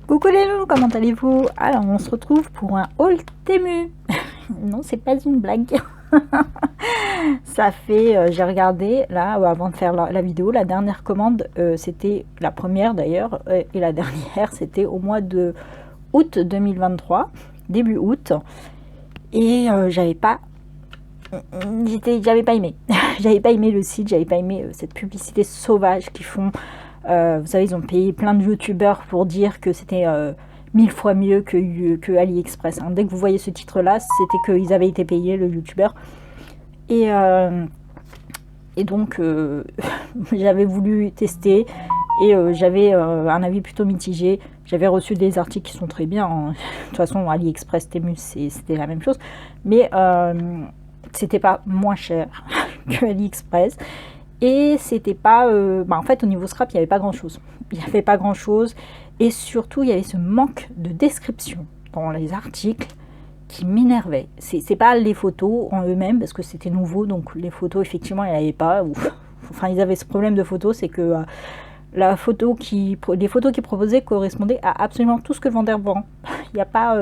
Coucou les loups, comment allez-vous? Alors on se retrouve pour un haul Temu. Non, c'est pas une blague. Ça fait, j'ai regardé là avant de faire la vidéo, la dernière commande, c'était la première d'ailleurs, et la dernière c'était au mois de août 2023, début août, et j'avais pas aimé. J'avais pas aimé le site, j'avais pas aimé cette publicité sauvage qu'ils font. Vous savez, ils ont payé plein de youtubeurs pour dire que c'était 1000 fois mieux que AliExpress. Hein. Dès que vous voyez ce titre-là, c'était qu'ils avaient été payés, le youtubeur. Et, donc, j'avais voulu tester et j'avais un avis plutôt mitigé. J'avais reçu des articles qui sont très bien. Hein. De toute façon, AliExpress, Temu, c'était la même chose. Mais c'était pas moins cher que AliExpress. Et c'était pas... en fait, au niveau scrap, il n'y avait pas grand-chose. Il n'y avait pas grand-chose. Et surtout, il y avait ce manque de description dans les articles qui m'énervait. C'est pas les photos en eux-mêmes, parce que c'était nouveau. Donc, les photos, effectivement, il n'y avait pas. Enfin, ils avaient ce problème de photos, c'est que les photos qu'ils proposaient correspondaient à absolument tout ce que le vendeur vend. Il n'y a pas...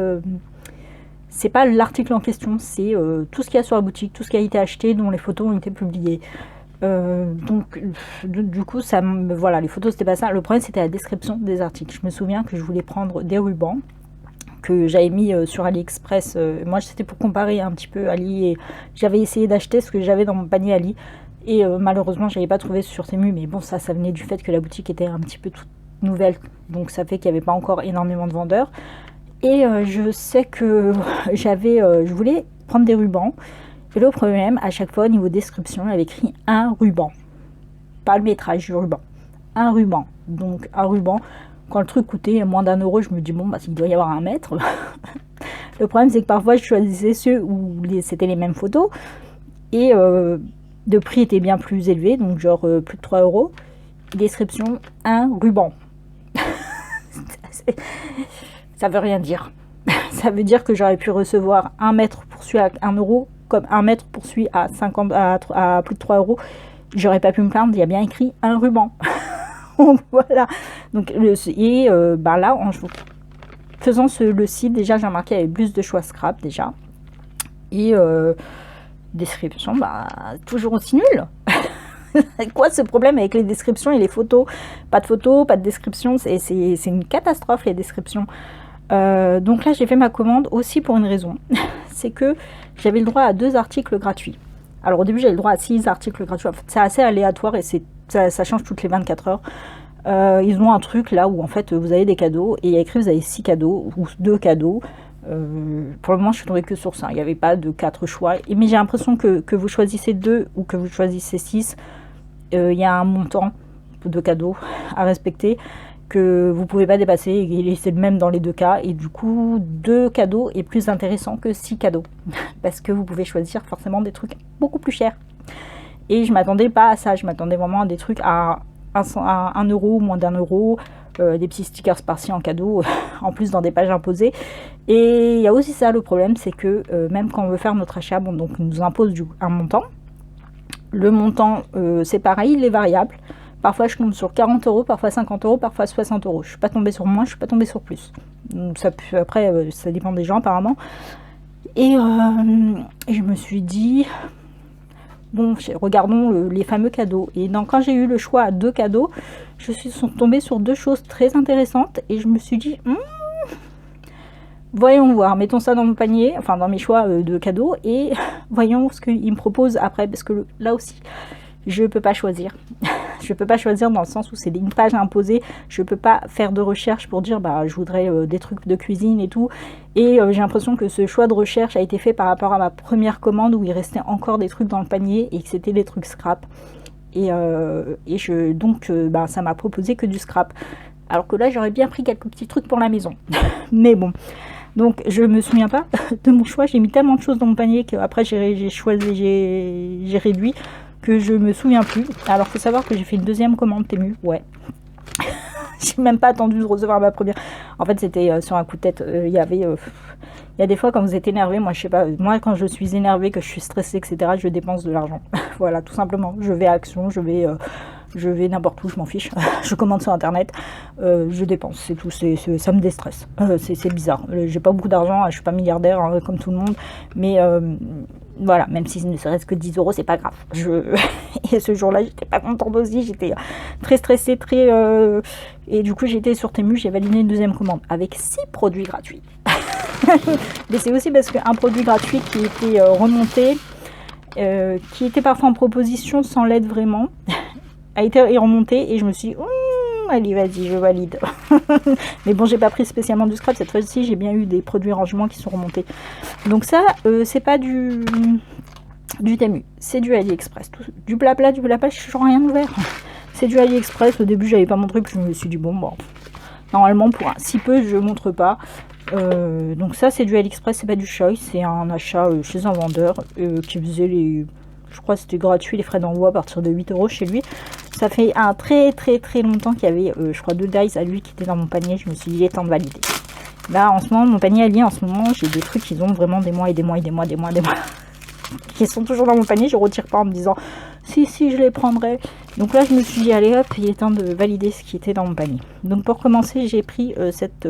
c'est pas l'article en question, c'est tout ce qu'il y a sur la boutique, tout ce qui a été acheté, dont les photos ont été publiées. Donc du coup voilà, les photos c'était pas ça. Le problème c'était la description des articles. Je me souviens que je voulais prendre des rubans que j'avais mis sur AliExpress. Moi c'était pour comparer un petit peu Ali, et j'avais essayé d'acheter ce que j'avais dans mon panier Ali, et malheureusement j'avais pas trouvé sur Temu, mais bon, ça venait du fait que la boutique était un petit peu toute nouvelle, donc ça fait qu'il n'y avait pas encore énormément de vendeurs. Et je sais que je voulais prendre des rubans. Et le problème, à chaque fois, au niveau description, il avait écrit un ruban. Pas le métrage du ruban. Un ruban. Donc, un ruban. Quand le truc coûtait moins d'1 €, je me dis, bon, bah, il doit y avoir 1 mètre. Le problème, c'est que parfois, je choisissais ceux où c'était les mêmes photos. Et le prix était bien plus élevé. Donc, genre, plus de 3 €. Description, un ruban. Ça veut rien dire. Ça veut dire que j'aurais pu recevoir 1 mètre pour celui à 1 €. Comme 1 mètre pour celui à plus de 3 €, j'aurais pas pu me plaindre, il y a bien écrit un ruban. Voilà. Donc, là, en faisant le site, déjà, j'ai remarqué qu'il y avait plus de choix scrap, déjà. Et description, toujours aussi nul. Quoi ce problème avec les descriptions et les photos? Pas de description, c'est une catastrophe, les descriptions. Donc là, j'ai fait ma commande aussi pour une raison. C'est que j'avais le droit à 2 articles gratuits. Alors au début, j'avais le droit à 6 articles gratuits. En fait, c'est assez aléatoire et ça change toutes les 24 heures. Ils ont un truc là où en fait vous avez des cadeaux et il y a écrit vous avez 6 cadeaux ou 2 cadeaux. Pour le moment, je suis tombée que sur ça. Il n'y avait pas de 4 choix. Mais j'ai l'impression que vous choisissez 2 ou que vous choisissez 6. Il y a un montant de cadeaux à respecter que vous pouvez pas dépasser, et c'est le même dans les 2 cas, et du coup 2 cadeaux est plus intéressant que 6 cadeaux parce que vous pouvez choisir forcément des trucs beaucoup plus chers, et je m'attendais pas à ça, je m'attendais vraiment à des trucs à 1 €, moins d'1 €, des petits stickers par-ci en cadeau, en plus dans des pages imposées. Et il y a aussi ça, le problème c'est que même quand on veut faire notre achat, bon, donc on nous impose un montant. Le montant c'est pareil, il est variable. Parfois, je tombe sur 40 €, parfois 50 €, parfois 60 €. Je suis pas tombée sur moins, je suis pas tombée sur plus. Donc, après, ça dépend des gens, apparemment. Et je me suis dit, bon, regardons les fameux cadeaux. Et donc, quand j'ai eu le choix à 2 cadeaux, je suis tombée sur 2 choses très intéressantes. Et je me suis dit, voyons voir, mettons ça dans mon panier, enfin dans mes choix de cadeaux, et voyons ce qu'ils me proposent après. Parce que là aussi, je peux pas choisir. Je peux pas choisir dans le sens où c'est une page imposée. Je peux pas faire de recherche pour dire je voudrais des trucs de cuisine et tout. Et j'ai l'impression que ce choix de recherche a été fait par rapport à ma première commande où il restait encore des trucs dans le panier et que c'était des trucs scrap. Donc ça m'a proposé que du scrap. Alors que là, j'aurais bien pris quelques petits trucs pour la maison. Mais bon. Donc je me souviens pas de mon choix. J'ai mis tellement de choses dans mon panier qu'après j'ai réduit, que je me souviens plus. Alors faut savoir que j'ai fait une deuxième commande Temu, ouais. J'ai même pas attendu de recevoir ma première. En fait, c'était sur un coup de tête. Il y a des fois quand vous êtes énervé, moi je sais pas, moi quand je suis énervée, que je suis stressée, etc., je dépense de l'argent. Voilà, tout simplement. Je vais à Action, je vais Je vais n'importe où, je m'en fiche. Je commande sur internet, je dépense, c'est tout. Ça me déstresse. C'est bizarre. J'ai pas beaucoup d'argent, je suis pas milliardaire hein, comme tout le monde, mais voilà, même si ne serait-ce que 10 euros, c'est pas grave. Et ce jour-là, j'étais pas contente aussi, j'étais très stressée, et du coup, j'étais sur Temu, j'ai validé une deuxième commande avec 6 produits gratuits. Mais c'est aussi parce qu'un produit gratuit qui était remonté, qui était parfois en proposition sans l'aide vraiment, a été remonté et je me suis dit, allez, vas-y, je valide. Mais bon, j'ai pas pris spécialement du scrap cette fois-ci, j'ai bien eu des produits rangement qui sont remontés. Donc ça, c'est pas du Temu, c'est du AliExpress. Du blabla, je suis rien ouvert. C'est du AliExpress. Au début, j'avais pas montré, puis je me suis dit, bon, normalement, pour si peu, je montre pas. Donc ça, c'est du AliExpress, c'est pas du Choice, c'est un achat chez un vendeur qui faisait je crois que c'était gratuit les frais d'envoi à partir de 8 euros chez lui. Ça fait un très longtemps qu'il y avait, je crois, 2 dice à lui qui étaient dans mon panier. Je me suis dit, il est temps de valider. Là, en ce moment, mon panier allié, en ce moment, j'ai des trucs qui ont vraiment des mois qui sont toujours dans mon panier. Je retire pas en me disant, si, je les prendrai. Donc là, je me suis dit, allez hop, il est temps de valider ce qui était dans mon panier. Donc pour commencer, j'ai pris cette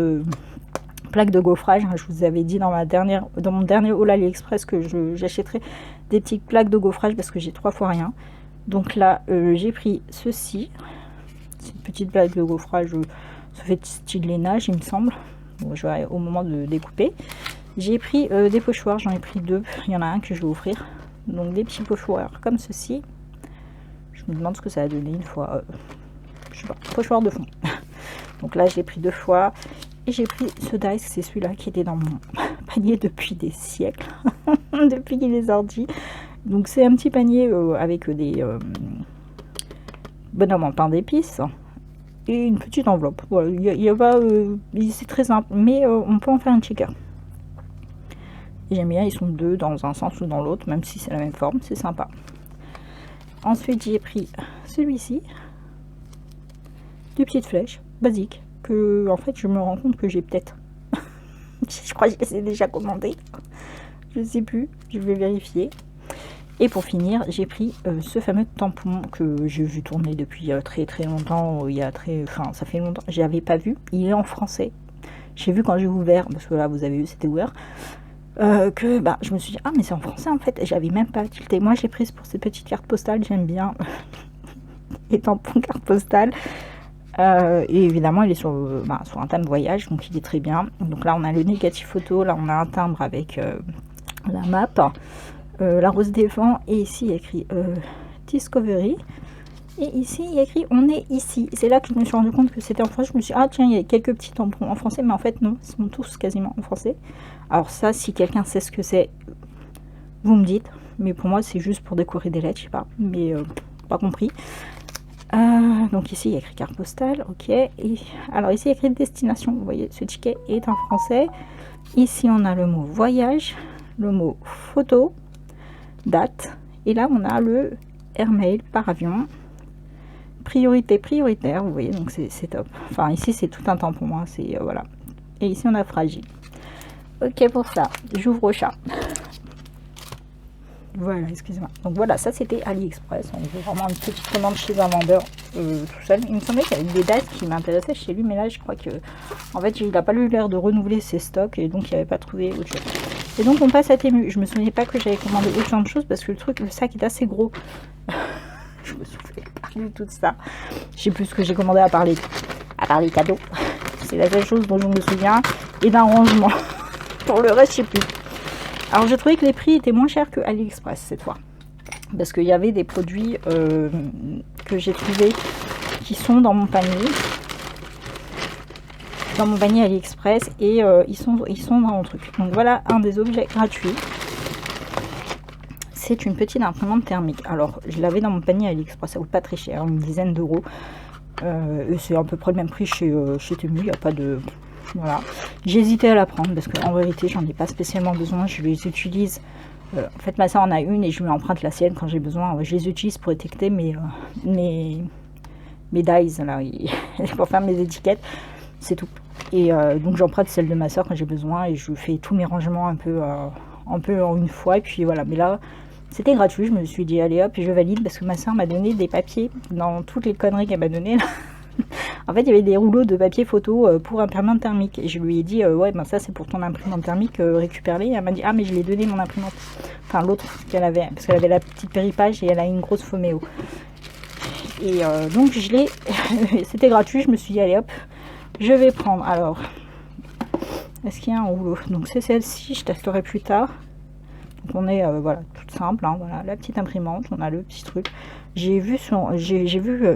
plaque de gaufrage. Je vous avais dit dans mon dernier haul AliExpress que j'achèterais des petites plaques de gaufrage parce que j'ai 3 fois rien. Donc là, j'ai pris ceci. C'est une petite plaque de gaufrage, ça fait style lainage, il me semble. Bon, je vais au moment de découper. J'ai pris des pochoirs, j'en ai pris 2. Il y en a un que je vais offrir. Donc des petits pochoirs comme ceci. Je me demande ce que ça a donné une fois. Je sais pas, pochoir de fond. Donc là, j'ai pris 2 fois. Et j'ai pris ce dice, c'est celui-là qui était dans mon panier depuis des siècles, depuis qu'il est sorti. Donc c'est un petit panier avec des bonhommes en pain d'épices et une petite enveloppe. Voilà, il y a pas, c'est très simple, mais on peut en faire un shaker. Et j'aime bien, ils sont 2 dans un sens ou dans l'autre, même si c'est la même forme, c'est sympa. Ensuite j'ai pris celui-ci, 2 petites flèches basiques. Que en fait je me rends compte que j'ai peut-être je crois que je les ai déjà commandés, je sais plus, je vais vérifier. Et pour finir, j'ai pris ce fameux tampon que j'ai vu tourner depuis très longtemps. Ça fait longtemps, j'avais pas vu, il est en français. J'ai vu quand j'ai ouvert, parce que là vous avez vu c'était ouvert, je me suis dit ah mais c'est en français en fait, et j'avais même pas tilté. Moi j'ai pris pour ces petites cartes postales, j'aime bien les tampons cartes postales. Et évidemment il est sur un thème voyage, donc il est très bien. Donc là on a le négatif photo, là on a un timbre avec la map, la rose des vents, et ici il y a écrit Discovery, et ici il y a écrit on est ici. C'est là que je me suis rendu compte que c'était en français. Je me suis dit ah tiens, il y a quelques petits tampons en français, mais en fait non, ils sont tous quasiment en français. Alors ça, si quelqu'un sait ce que c'est, vous me dites, mais pour moi c'est juste pour décorer des lettres, je sais pas, mais pas compris. Donc ici il y a écrit carte postale, ok. Et alors ici il y a écrit destination, vous voyez ce ticket est en français. Ici on a le mot voyage, le mot photo, date, et là on a le airmail par avion, prioritaire, vous voyez, donc c'est top. Enfin ici c'est tout un temps pour moi, c'est voilà. Et ici on a fragile. Ok pour ça, j'ouvre au chat. Voilà, excusez-moi. Donc voilà, ça c'était AliExpress. On fait vraiment une petite commande chez un vendeur tout seul. Il me semblait qu'il y avait des dates qui m'intéressaient chez lui, mais là je crois que en fait il n'a pas eu l'air de renouveler ses stocks et donc il n'avait pas trouvé autre chose. Et donc on passe à Temu. Je me souvenais pas que j'avais commandé autant de choses parce que le sac est assez gros. Je me souviens pas du tout de ça. Je sais plus ce que j'ai commandé à part les cadeaux. C'est la seule chose dont je me souviens, et d'un rangement. Pour le reste, je sais plus. Alors j'ai trouvé que les prix étaient moins chers que AliExpress cette fois, parce qu'il y avait des produits que j'ai trouvés qui sont dans mon panier AliExpress, et ils sont dans mon truc. Donc voilà un des objets gratuits. C'est une petite imprimante thermique. Alors je l'avais dans mon panier AliExpress, ça coûte pas très cher, une dizaine d'euros. C'est à peu près le même prix chez Temu, il n'y a pas de... Voilà, j'ai hésité à la prendre parce qu'en vérité j'en ai pas spécialement besoin. Je les utilise, en fait ma soeur en a une et je lui emprunte la sienne quand j'ai besoin. Je les utilise pour étiqueter mes dies là, pour faire mes étiquettes, c'est tout. Et donc j'emprunte celle de ma soeur quand j'ai besoin et je fais tous mes rangements un peu en une fois, et puis voilà. Mais là C'était gratuit, je me suis dit allez hop, je valide parce que ma soeur m'a donné des papiers dans toutes les conneries qu'elle m'a donné. En fait, il y avait des rouleaux de papier photo pour imprimante thermique. Et je lui ai dit ouais, ben ça c'est pour ton imprimante thermique, récupère-les. Elle m'a dit ah mais je l'ai donné mon imprimante. Enfin l'autre qu'elle avait, parce qu'elle avait la petite péripage et elle a une grosse Foméo. Et donc je l'ai, c'était gratuit, je me suis dit allez hop, je vais prendre. Alors, est-ce qu'il y a un rouleau? Donc c'est celle-ci, je testerai plus tard. Donc on est voilà, toute simple, hein, voilà, la petite imprimante, on a le petit truc. J'ai vu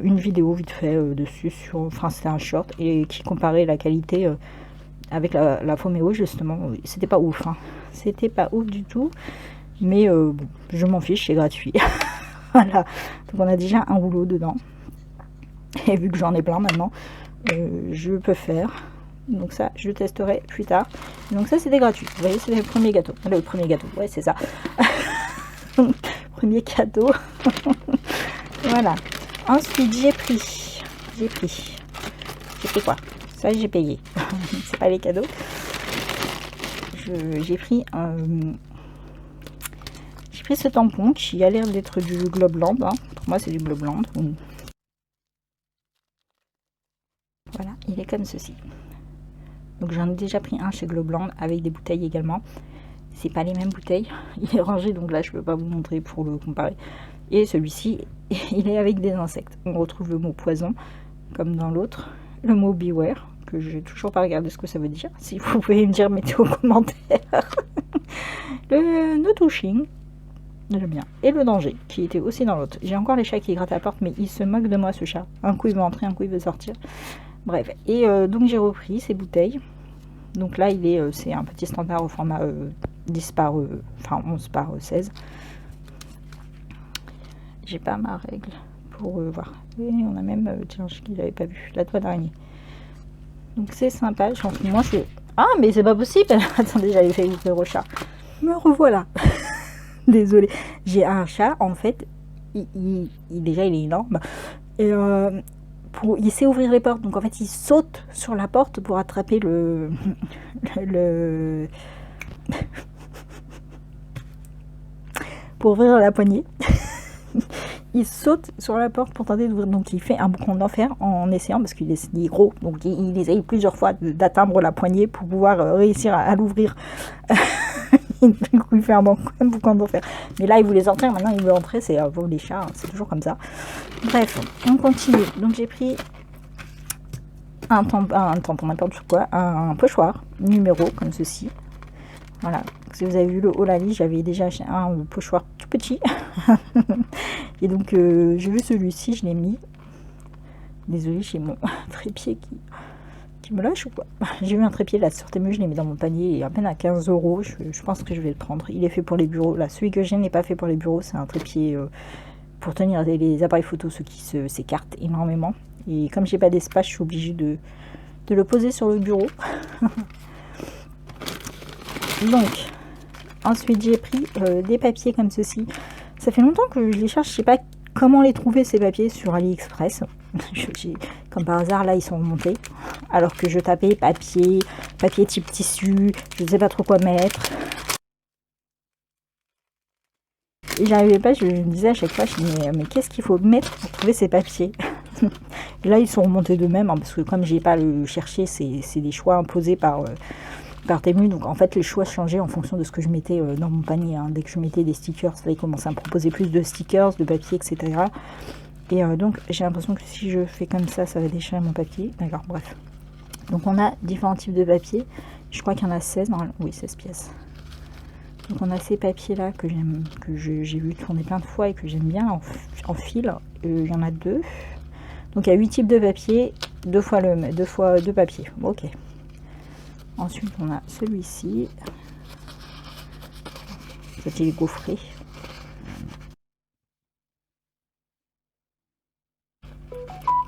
une vidéo vite fait dessus, enfin c'était un short, et qui comparait la qualité avec la Foméo justement. C'était pas ouf, hein. C'était pas ouf du tout, mais bon, je m'en fiche, c'est gratuit. Voilà, donc on a déjà un rouleau dedans, et vu que j'en ai plein maintenant, je peux faire. Donc ça, je testerai plus tard. Donc ça, c'était gratuit. Vous voyez, c'est le premier gâteau. Le premier gâteau, ouais, c'est ça. Premier cadeau. Voilà. Ensuite, j'ai pris quoi? Ça, j'ai payé. C'est pas les cadeaux. J'ai pris ce tampon qui a l'air d'être du Globland. Hein. Pour moi, c'est du Globland. Voilà, il est comme ceci. Donc j'en ai déjà pris un chez Globland avec des bouteilles également. C'est pas les mêmes bouteilles. Il est rangé, donc là je peux pas vous montrer pour le comparer. Et celui-ci, il est avec des insectes. On retrouve le mot poison, comme dans l'autre. Le mot beware, que j'ai toujours pas regardé ce que ça veut dire. Si vous pouvez me dire, mettez aux commentaires. Le no touching, j'aime bien. Et le danger, qui était aussi dans l'autre. J'ai encore les chats qui grattent à la porte, mais il se moque de moi ce chat. Un coup il veut entrer, un coup il veut sortir. Bref, et donc j'ai repris ces bouteilles. Donc là, c'est un petit standard au format 10 par, enfin 11 par 16. J'ai pas ma règle pour voir. Et on a même, tiens, je l'avais pas vu, la toile d'araignée. Donc c'est sympa. Moi, je suis... Ah, mais c'est pas possible. Attendez, j'avais fait ouvrir au chat. Me revoilà. Désolée. J'ai un chat, en fait, déjà, il est énorme. Et il sait ouvrir les portes, donc en fait il saute sur la porte pour attraper pour ouvrir la poignée. Il saute sur la porte pour tenter d'ouvrir, donc il fait un boucan d'enfer en essayant, parce qu'il est gros, donc il essaye plusieurs fois d'atteindre la poignée pour pouvoir réussir à l'ouvrir. Du coup il fait un boucan d'enfer, mais là il voulait sortir, maintenant il veut entrer. C'est les chats, hein, c'est toujours comme ça. Bref, on continue. Donc j'ai pris un tampon, n'importe quoi, un pochoir numéro comme ceci. Voilà, si vous avez vu le Olali, j'avais déjà acheté un pochoir tout petit. Et donc j'ai vu celui-ci, je l'ai mis. Désolée, j'ai mon trépied qui me lâche ou quoi. J'ai eu un trépied là sur Temu, je l'ai mis dans mon panier et à peine à 15 €. Je pense que je vais le prendre. Il est fait pour les bureaux. Là, celui que j'ai n'est pas fait pour les bureaux, c'est un trépied pour tenir les appareils photo, ceux qui s'écartent énormément. Et comme j'ai pas d'espace, je suis obligée de le poser sur le bureau. Donc, ensuite j'ai pris des papiers comme ceci. Ça fait longtemps que je les cherche, je sais pas comment les trouver ces papiers sur AliExpress. Comme par hasard, là ils sont remontés. Alors que je tapais papier type tissu, je ne sais pas trop quoi mettre. Et j'arrivais pas, je me disais à chaque fois, je me disais, mais qu'est-ce qu'il faut mettre pour trouver ces papiers? Là ils sont remontés d'eux-mêmes, hein, parce que comme j'ai pas le chercher, c'est des choix imposés par Temu. Donc en fait les choix changeaient en fonction de ce que je mettais dans mon panier. Hein. Dès que je mettais des stickers, là ils commençaient à me proposer plus de stickers, de papier, etc. Et donc j'ai l'impression que si je fais comme ça, ça va déchirer mon papier. D'accord, bref. Donc on a différents types de papier. Je crois qu'il y en a 16, normalement. Oui, 16 pièces. Donc on a ces papiers là que j'ai vu tourner plein de fois et que j'aime bien en fil. Il y en a 2. Donc il y a 8 types de papier, 2 fois 2 papiers. Ok. Ensuite on a celui-ci. Petit gaufré.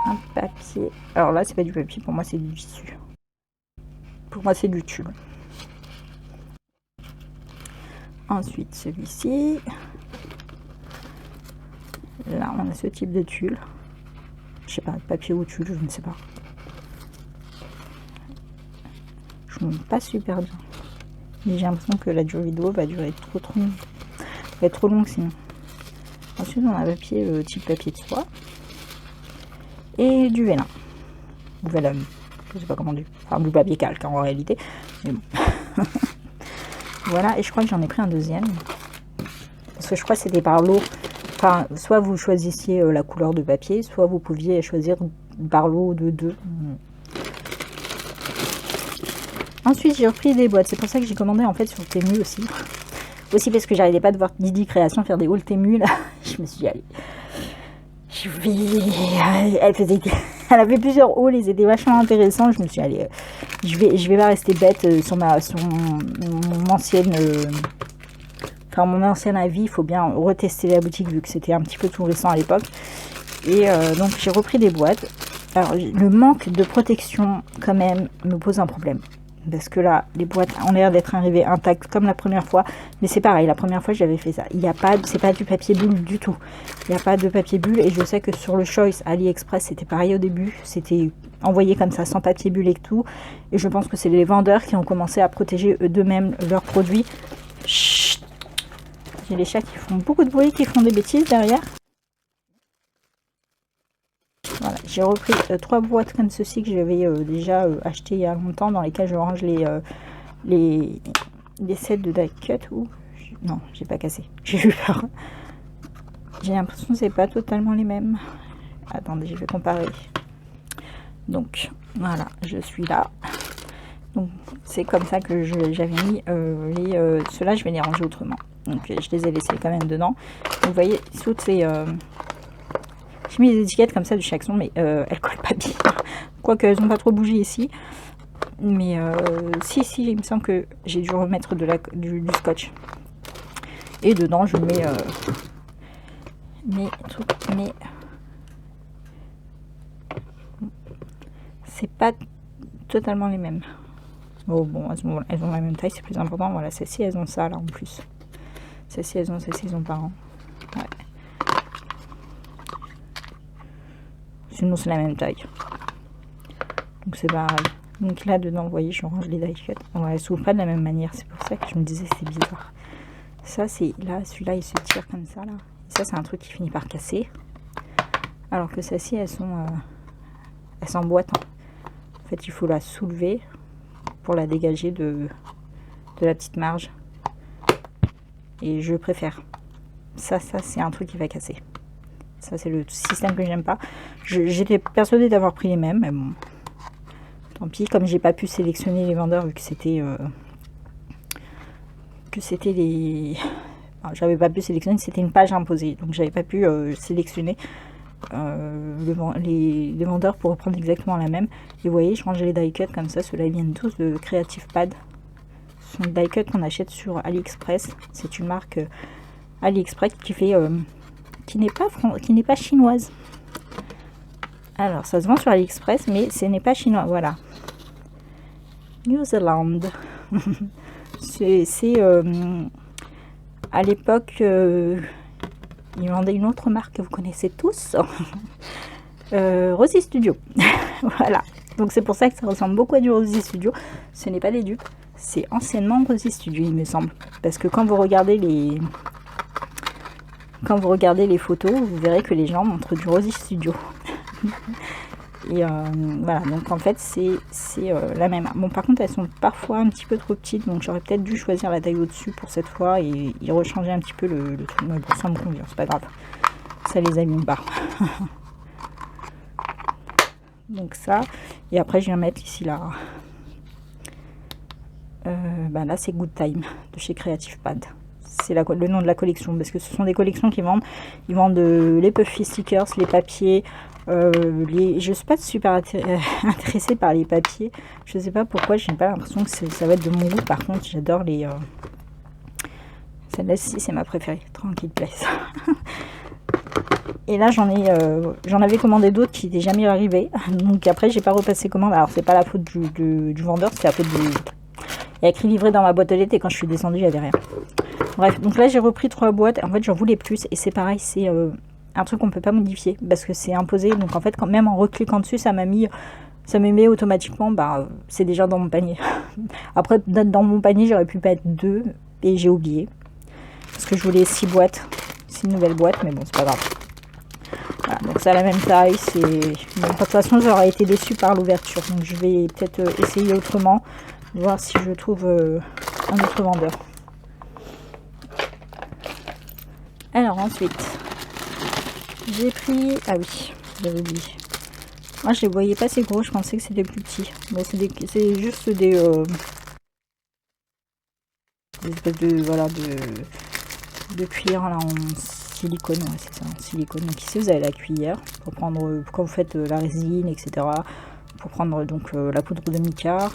Un papier. Alors là c'est pas du papier, pour moi c'est du tissu. Pour moi c'est du tulle. Ensuite celui-ci. Là on a ce type de tulle. Je sais pas, papier ou tulle, je ne sais pas. Je ne montre pas super bien. Mais j'ai l'impression que la vidéo va durer trop longtemps. va être trop long sinon. Ensuite, on a un papier type papier de soie. Et du vélin. Ou vélum. Je sais pas comment dire. Enfin, du papier calque en réalité. Mais bon. Voilà, et je crois que j'en ai pris un deuxième. Parce que je crois que c'était par lot. Enfin, soit vous choisissiez la couleur de papier, soit vous pouviez choisir par lot de deux. Ensuite, j'ai repris des boîtes. C'est pour ça que j'ai commandé en fait sur Temu aussi. Aussi parce que j'arrivais pas de voir Didi Création faire des hauls Temu là. Je me suis dit, allez, je vais... Elle avait plusieurs hauls, ils étaient vachement intéressants. Je me suis dit, allez, je vais pas rester bête sur mon ancienne... mon ancien avis, il faut bien retester la boutique vu que c'était un petit peu tout récent à l'époque. Et donc j'ai repris des boîtes. Alors le manque de protection quand même me pose un problème. Parce que là, les boîtes ont l'air d'être arrivées intactes comme la première fois. Mais c'est pareil, la première fois j'avais fait ça. Il n'y a pas, c'est pas du papier bulle du tout. Il n'y a pas de papier bulle. Et je sais que sur le Choice AliExpress, c'était pareil au début. C'était envoyé comme ça, sans papier bulle et tout. Et je pense que c'est les vendeurs qui ont commencé à protéger d'eux-mêmes leurs produits. Chut. J'ai les chats qui font beaucoup de bruit, qui font des bêtises derrière. Voilà, j'ai repris 3 boîtes comme ceci que j'avais déjà acheté il y a longtemps, dans lesquelles je range les sets de die cut. Non, j'ai pas cassé, j'ai eu peur. J'ai l'impression que c'est pas totalement les mêmes. Attendez, je vais comparer. Donc voilà, je suis là. Donc c'est comme ça que j'avais mis ceux-là, je vais les ranger autrement. Donc je les ai laissés quand même dedans. Vous voyez, toutes ces... j'ai mis des étiquettes comme ça de chaque son, mais elles collent pas bien. Quoique elles n'ont pas trop bougé ici. Mais si, il me semble que j'ai dû remettre du scotch. Et dedans, je mets mes trucs. Mais c'est pas totalement les mêmes. Oh bon, elles ont la même taille, c'est plus important. Voilà, celles-ci, elles ont ça là en plus. Celles-ci, elles ont pas. Ouais. Sinon, c'est la même taille. Donc, c'est pareil. Donc, là, dedans, vous voyez, je range les die cut. Ouais, elles s'ouvrent pas de la même manière. C'est pour ça que je me disais, c'est bizarre. Ça, c'est là, celui-là, il se tire comme ça, là. Et ça, c'est un truc qui finit par casser. Alors que celles-ci, elles s'emboîtent. En fait, il faut la soulever pour la dégager de la petite marge. Et je préfère. Ça c'est un truc qui va casser. Ça, c'est le système que j'aime pas. J'étais persuadée d'avoir pris les mêmes, mais bon. Tant pis, comme j'ai pas pu sélectionner les vendeurs, vu que c'était les... Enfin, j'avais pas pu sélectionner, c'était une page imposée. Donc, j'avais pas pu sélectionner les vendeurs pour reprendre exactement la même. Et vous voyez, je rangeais les die cut comme ça. Ceux-là, ils viennent tous de Creative Pad. Ce sont des die cut qu'on achète sur AliExpress. C'est une marque AliExpress qui fait... qui n'est pas chinoise. Alors, ça se vend sur AliExpress, mais ce n'est pas chinois. Voilà. New Zealand. c'est à l'époque, ils vendaient une autre marque que vous connaissez tous. Rosy Studio. Voilà. Donc, c'est pour ça que ça ressemble beaucoup à du Rosy Studio. Ce n'est pas des dupes. C'est anciennement Rosy Studio, il me semble. Parce que quand vous regardez les photos, vous verrez que les gens montrent du Rosy Studio. Et voilà, donc en fait c'est la même. Bon, par contre elles sont parfois un petit peu trop petites, donc j'aurais peut-être dû choisir la taille au-dessus pour cette fois et rechanger un petit peu le truc. Mais bon, ça me convient, c'est pas grave, ça les abîme pas. Donc ça, et après je viens mettre ici là. Là c'est Good Time de chez Creative Pad. C'est le nom de la collection, parce que ce sont des collections qui vendent. Ils vendent les Puffy stickers, les papiers. Je suis pas super intéressée par les papiers. Je sais pas pourquoi, j'ai pas l'impression que ça va être de mon goût. Par contre, j'adore les... Celle-là-ci, c'est ma préférée. Tranquille place. Et là, j'en avais commandé d'autres qui n'étaient jamais arrivés. Donc après, j'ai pas repassé commande. Alors, c'est pas la faute du vendeur, c'est la faute du... Il y a écrit livré dans ma boîte aux lettres et quand je suis descendue, il n'y avait rien. Bref, donc là, j'ai repris 3 boîtes. En fait, j'en voulais plus. Et c'est pareil, c'est un truc qu'on peut pas modifier parce que c'est imposé. Donc en fait, quand même en recliquant dessus, ça me met automatiquement, c'est déjà dans mon panier. Après, dans mon panier, j'aurais pu mettre 2 et j'ai oublié. parce que je voulais 6 boîtes, 6 nouvelles boîtes, mais bon, c'est pas grave. Voilà, donc c'est à la même taille. Bon, de toute façon, j'aurais été déçue par l'ouverture, donc je vais peut-être essayer autrement, voir si je trouve un autre vendeur. Alors ensuite, j'ai pris... Ah oui, j'avais oublié. Moi, je les voyais pas assez gros, je pensais que c'était plus petit. Bon, c'est juste des espèces de, voilà, de cuillères là en silicone, ouais, c'est ça, en silicone. Donc ici, vous avez la cuillère pour prendre, quand vous faites la résine, etc. Pour prendre donc la poudre de mica.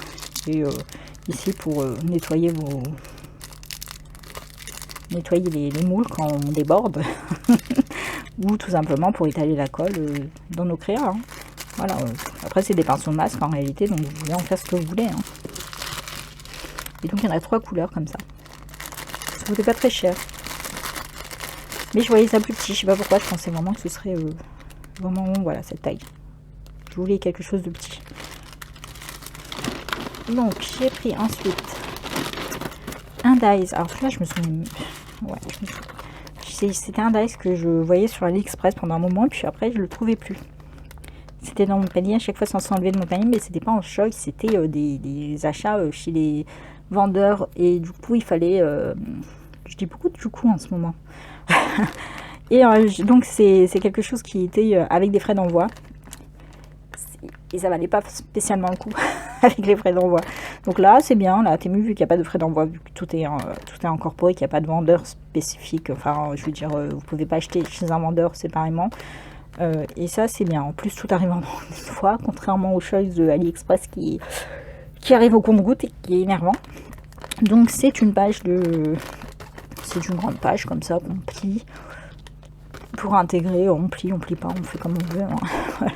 Et ici, pour nettoyer les moules quand on déborde. Ou tout simplement pour étaler la colle dans nos créas. Hein. Voilà, après c'est des pinceaux de masque en réalité, donc vous pouvez en faire ce que vous voulez. Hein. Et donc il y en a 3 couleurs comme ça. Ça coûtait pas très cher. Mais je voyais ça plus petit, je sais pas pourquoi, je pensais vraiment que ce serait vraiment, voilà, cette taille. Je voulais quelque chose de petit. Donc j'ai pris ensuite un dice. Alors celui-là je me souviens... Ouais, c'était un dice que je voyais sur AliExpress pendant un moment, puis après je le trouvais plus. C'était dans mon panier, à chaque fois sans s'enlever de mon panier, mais c'était pas en choc, c'était des achats chez les vendeurs, et du coup il fallait... je dis beaucoup de du coup en ce moment. Et donc c'est quelque chose qui était avec des frais d'envoi. Et ça valait pas spécialement le coup avec les frais d'envoi. Donc là, c'est bien. Là, Temu, vu qu'il n'y a pas de frais d'envoi, vu que tout est incorporé, qu'il n'y a pas de vendeur spécifique. Enfin, je veux dire, vous pouvez pas acheter chez un vendeur séparément. Et ça, c'est bien. En plus, tout arrive en une fois, contrairement aux choses de AliExpress qui arrivent au compte-gouttes et qui est énervant. Donc, c'est une page de... C'est une grande page comme ça qu'on plie. Pour intégrer, on plie pas, on fait comme on veut. Hein. Voilà.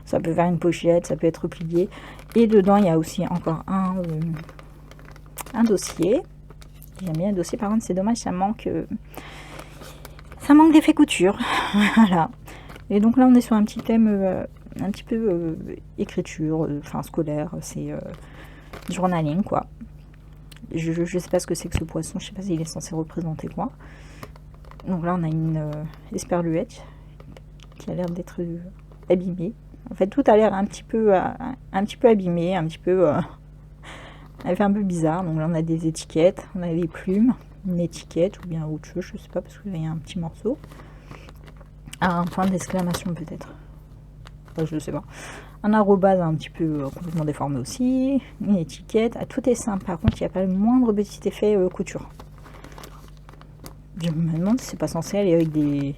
Ça peut faire une pochette, ça peut être plié. Et dedans, il y a aussi encore un dossier. J'aime bien un dossier, par contre, c'est dommage, ça manque d'effet couture. Voilà. Et donc là, on est sur un petit thème un petit peu écriture, enfin scolaire, c'est journaling, quoi. Je sais pas ce que c'est que ce poisson, je sais pas s'il est censé représenter quoi. Donc là, on a une esperluette qui a l'air d'être abîmée. En fait, tout a l'air un petit peu abîmé, un petit peu... elle fait un peu bizarre. Donc là, on a des étiquettes, on a des plumes, une étiquette ou bien autre chose, je sais pas, parce qu'il y a un petit morceau. Ah, un point d'exclamation peut-être. Enfin, je sais pas. Un arrobase un petit peu complètement déformé aussi. Une étiquette. Ah, tout est simple. Par contre, il n'y a pas le moindre petit effet couture. Je me demande si c'est pas censé aller avec des...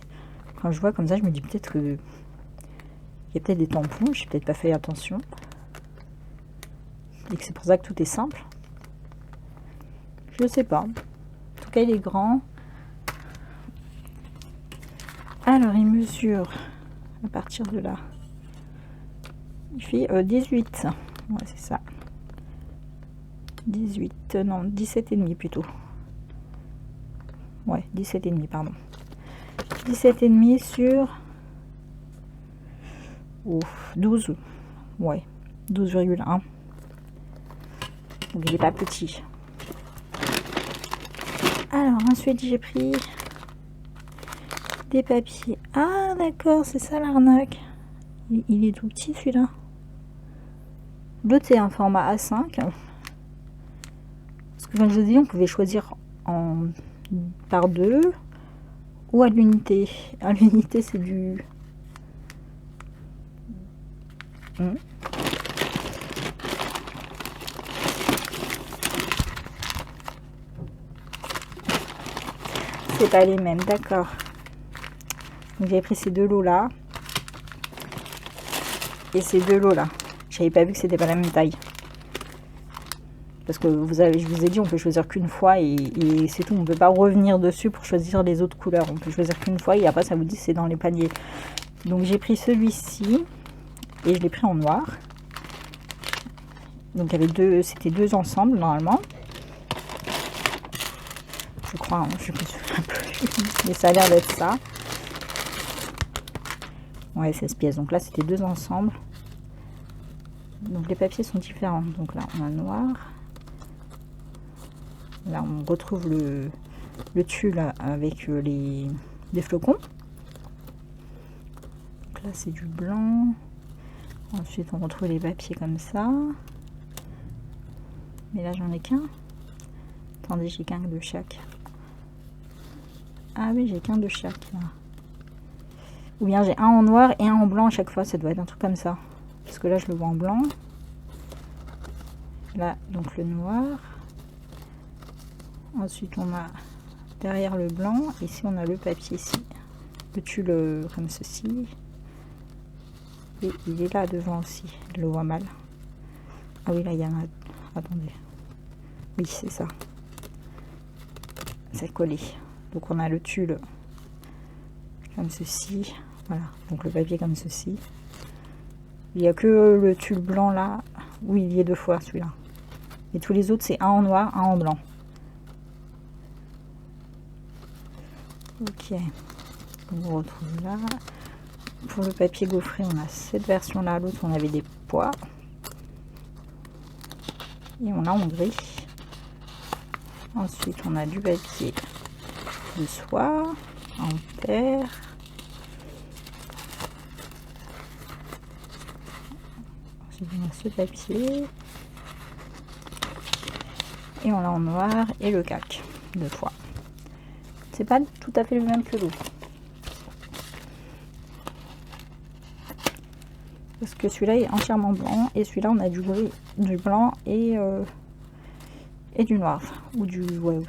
Quand je vois comme ça, je me dis peut-être que... Il y a peut-être des tampons, j'ai peut-être pas fait attention. Et que c'est pour ça que tout est simple. Je sais pas. En tout cas, il est grand. Alors, il mesure à partir de là. Il fait 18. Ouais, c'est ça. 18, non, 17,5 plutôt. Ouais, 17,5, pardon. 17,5 sur 12. Ouais, 12,1. Donc il n'est pas petit. Alors ensuite j'ai pris des papiers. Ah d'accord, c'est ça l'arnaque. Il est tout petit celui-là. L'autre c'est un format A5. Parce que comme je vous dis, on pouvait choisir par 2 ou à l'unité. À l'unité c'est du... C'est pas les mêmes, d'accord. Donc j'ai pris ces deux lots là et ces deux lots là. J'avais pas vu que c'était pas la même taille. Parce que je vous ai dit, on peut choisir qu'une fois et c'est tout. On peut pas revenir dessus pour choisir les autres couleurs. On peut choisir qu'une fois et après ça vous dit c'est dans les paniers. Donc j'ai pris celui-ci et je l'ai pris en noir. Donc il y avait c'était deux ensembles normalement. Je crois, hein, je me souviens plus. Mais ça a l'air d'être ça. Ouais, 16 pièces. Donc là c'était deux ensembles. Donc les papiers sont différents. Donc là on a noir. Là on retrouve le tulle avec des flocons. Donc là c'est du blanc. Ensuite on retrouve les papiers comme ça. Mais là j'en ai qu'un. Attendez, j'ai qu'un de chaque. Ah oui, j'ai qu'un de chaque là. Ou bien j'ai un en noir et un en blanc à chaque fois, ça doit être un truc comme ça. Parce que là je le vois en blanc. Là donc le noir. Ensuite on a derrière le blanc. Ici on a le papier ici. Le tulle comme ceci. Et il est là devant aussi, je le vois mal. Ah oui, là il y en a. Attendez. Oui, c'est ça. C'est collé. Donc on a le tulle comme ceci. Voilà, donc le papier comme ceci. Il n'y a que le tulle blanc là où il y est deux fois celui-là. Et tous les autres c'est un en noir, un en blanc. Ok. On retrouve là. Pour le papier gaufré, on a cette version là. L'autre on avait des pois. Et on a en gris. Ensuite on a du papier de soie en terre. Ensuite on a ce papier. Et on l'a en noir et le cac deux fois. C'est pas tout à fait le même que l'autre. Parce que celui-là est entièrement blanc et celui-là on a du gris, du blanc et du noir. Ou du... ouais,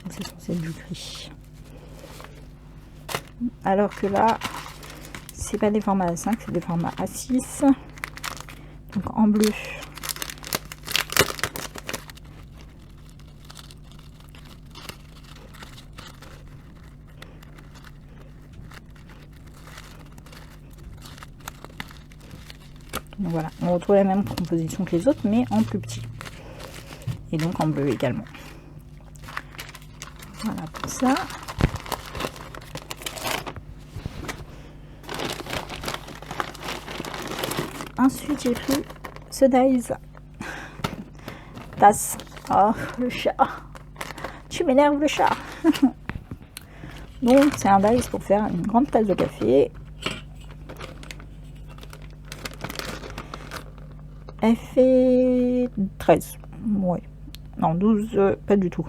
c'est censé être du gris. Alors que là, c'est pas des formats A5, c'est des formats A6. Donc en bleu. Donc voilà, on retrouve la même composition que les autres, mais en plus petit. Et donc en bleu également. Voilà pour ça. Ensuite, j'ai pris ce Dies. Tasse. Oh, le chat. Tu m'énerves, le chat. Donc, c'est un Dies pour faire une grande tasse de café. Elle fait 13. Ouais. Non, 12, pas du tout.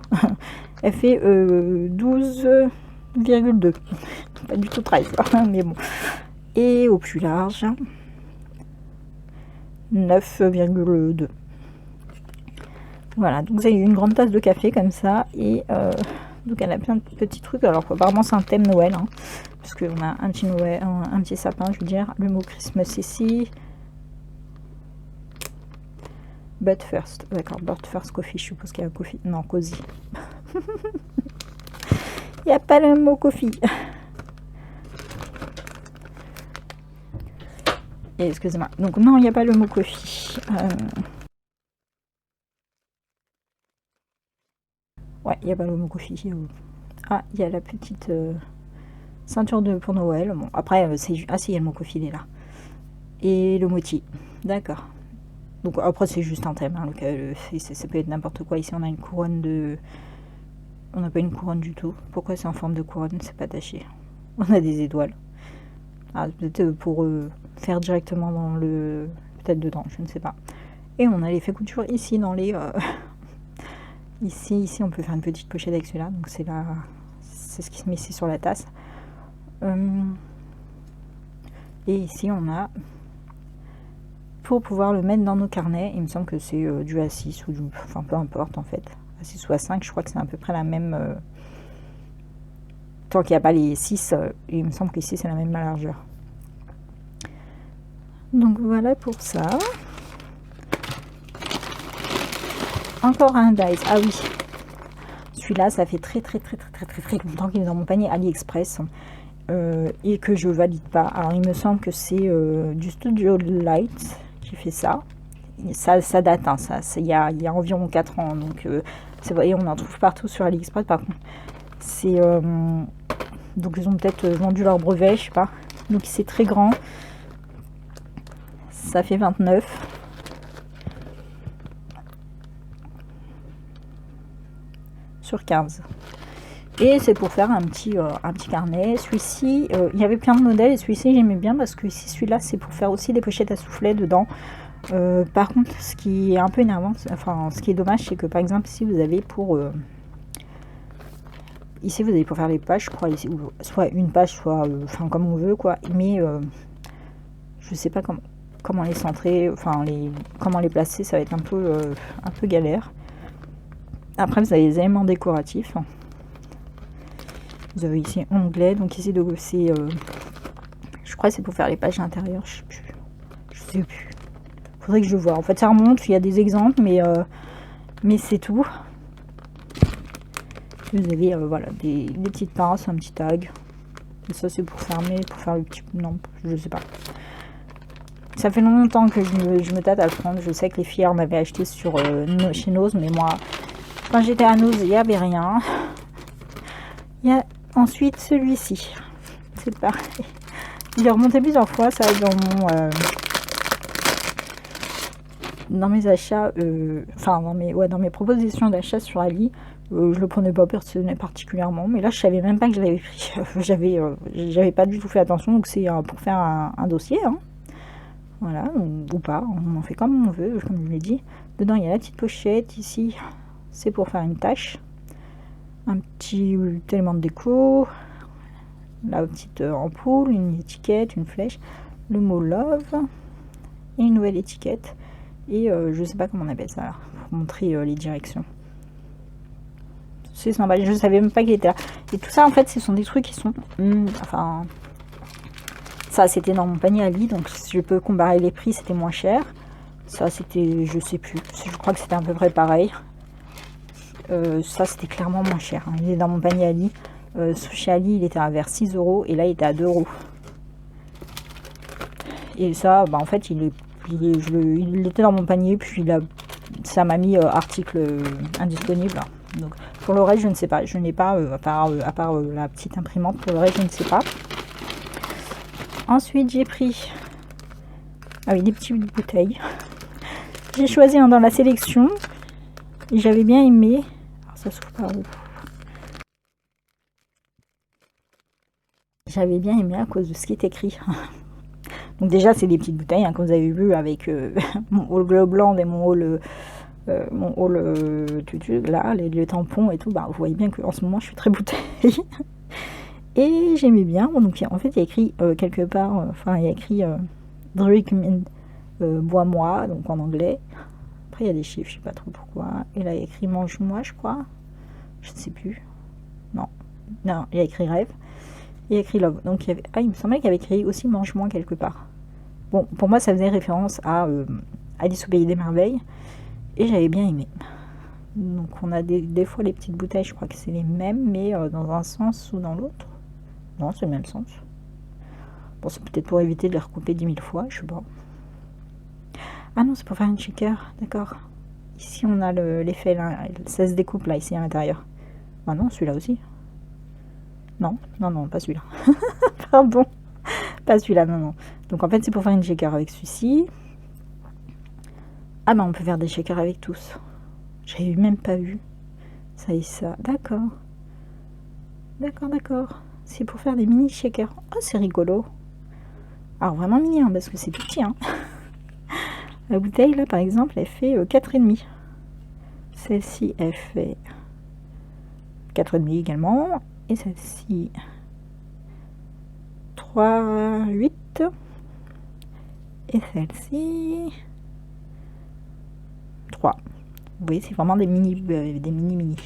Elle fait 12,2. Pas du tout 13, mais bon. Et au plus large, 9,2. Voilà, donc vous avez une grande tasse de café comme ça. Et donc elle a plein de petits trucs. Alors apparemment c'est un thème Noël. Hein, parce qu'on a un petit Noël, un petit sapin, je veux dire. Le mot Christmas ici. But first, d'accord, but first coffee, je suppose qu'il y a un coffee. Non, cozy. Il n'y a pas le mot coffee. Excusez-moi. Donc non, il n'y a pas le mot coffee. Ouais, il n'y a pas le mot coffee. Ah, il y a la petite ceinture pour Noël. Bon, après, c'est... Ah si, il y a le mot coffee, il est là. Et le moti. D'accord. Donc après c'est juste un thème, hein, ça peut être n'importe quoi. Ici on a une couronne de... On n'a pas une couronne du tout. Pourquoi c'est en forme de couronne? C'est pas taché. On a des étoiles. Ah, peut-être pour faire directement dans le... Peut-être dedans, je ne sais pas. Et on a l'effet couture ici dans les... Ici on peut faire une petite pochette avec celui-là. Donc c'est là... C'est ce qui se met ici sur la tasse. Et ici on a... Pour pouvoir le mettre dans nos carnets, il me semble que c'est du A6 ou du... Enfin, peu importe en fait. A6 ou A5, je crois que c'est à peu près la même... Tant qu'il n'y a pas les 6, il me semble qu'ici c'est la même largeur. Donc voilà pour ça. Encore un Dies. Ah oui. Celui-là, ça fait très longtemps qu'il est dans mon panier AliExpress. Et que je valide pas. Alors il me semble que c'est du Studio Light qui fait ça. Ça date, hein, il y a environ 4 ans. Donc c'est vrai, on en trouve partout sur AliExpress. Par contre, c'est donc ils ont peut-être vendu leur brevet, je sais pas. Donc c'est très grand. Ça fait 29. Sur 15. Et c'est pour faire un petit carnet. Celui-ci, il y avait plein de modèles et celui-ci j'aimais bien parce que ici celui-là c'est pour faire aussi des pochettes à soufflet dedans. Par contre, ce qui est un peu énervant, enfin ce qui est dommage, c'est que par exemple ici vous avez pour ici vous avez pour faire les pages, je crois ici, soit une page, soit enfin comme on veut quoi. Mais je sais pas comment les centrer, enfin comment les placer, ça va être un peu galère. Après vous avez les éléments décoratifs. Vous avez ici onglet, donc ici c'est je crois que c'est pour faire les pages intérieures, je sais plus. Faudrait que je vois. En fait ça remonte, il y a des exemples, mais c'est tout. Vous avez voilà des petites pinces, un petit tag. Et ça c'est pour fermer, pour faire le petit. Non, je sais pas. Ça fait longtemps que je me tâte à le prendre. Je sais que les filles en avaient acheté chez Nose, mais moi, quand j'étais à Nose, il n'y avait rien. Il y a ensuite celui-ci. C'est pareil. Il est remonté plusieurs fois, ça, dans mes achats, enfin dans mes propositions d'achat sur Ali. Je le prenais pas particulièrement, mais là je savais même pas que je l'avais pris. J'avais pas du tout fait attention, donc c'est pour faire un dossier, hein. Voilà, ou pas, on en fait comme on veut, comme je l'ai dit. Dedans il y a la petite pochette, ici c'est pour faire une tâche, un petit élément de déco, la petite ampoule, une étiquette, une flèche, le mot love et une nouvelle étiquette. Et je sais pas comment on appelle ça là, pour montrer les directions. C'est sympa, je savais même pas qu'il était là. Et tout ça en fait ce sont des trucs qui sont enfin ça c'était dans mon panier Ali, donc si je peux comparer les prix, c'était moins cher. Ça c'était, je sais plus, je crois que c'était à peu près pareil. Ça c'était clairement moins cher, hein. Il est dans mon panier Ali. Chez Ali il était à vers 6 € et là il était à 2 €. Et ça bah en fait il était dans mon panier, puis ça m'a mis article indisponible. Donc pour le reste je ne sais pas, je n'ai pas à part la petite imprimante, pour le reste je ne sais pas. Ensuite j'ai pris des petites bouteilles. J'ai choisi dans la sélection et j'avais bien aimé. Alors ça s'ouvre par où? J'avais bien aimé à cause de ce qui est écrit. Donc déjà c'est des petites bouteilles, hein, comme vous avez vu avec mon haul blanc et mon haul tutu là, les tampons et tout. Bah vous voyez bien qu'en ce moment je suis très bouteille. Et j'aimais bien. Donc en fait il y a écrit quelque part, il y a écrit drink me, bois-moi, donc en anglais. Après il y a des chiffres, je sais pas trop pourquoi. Et là il y a écrit mange-moi, je crois. Je ne sais plus. Non, il y a écrit rêve. Il y a écrit love. Donc il me semblait qu'il y avait écrit aussi mange-moi quelque part. Bon, pour moi ça faisait référence à Alice au pays des merveilles. Et j'avais bien aimé. Donc on a des fois les petites bouteilles, je crois que c'est les mêmes, mais dans un sens ou dans l'autre. Non, c'est le même sens. Bon, c'est peut-être pour éviter de les recouper 10 000 fois, je sais pas. Ah non, c'est pour faire une shaker, d'accord. Ici on a l'effet là, ça se découpe là, ici à l'intérieur. Ah non, celui-là aussi. Non, pas celui-là. Pardon. Pas celui-là, non. Donc en fait c'est pour faire une shaker avec celui-ci. Ah bah on peut faire des shakers avec tous. J'avais même pas vu. Ça et ça. D'accord. C'est pour faire des mini shakers. Oh c'est rigolo. Alors vraiment mini, hein, parce que c'est tout petit, hein. La bouteille là par exemple elle fait 4,5. Celle-ci elle fait 4,5 également. Et celle-ci 3,8. Et celle-ci 3. Vous voyez, c'est vraiment des mini.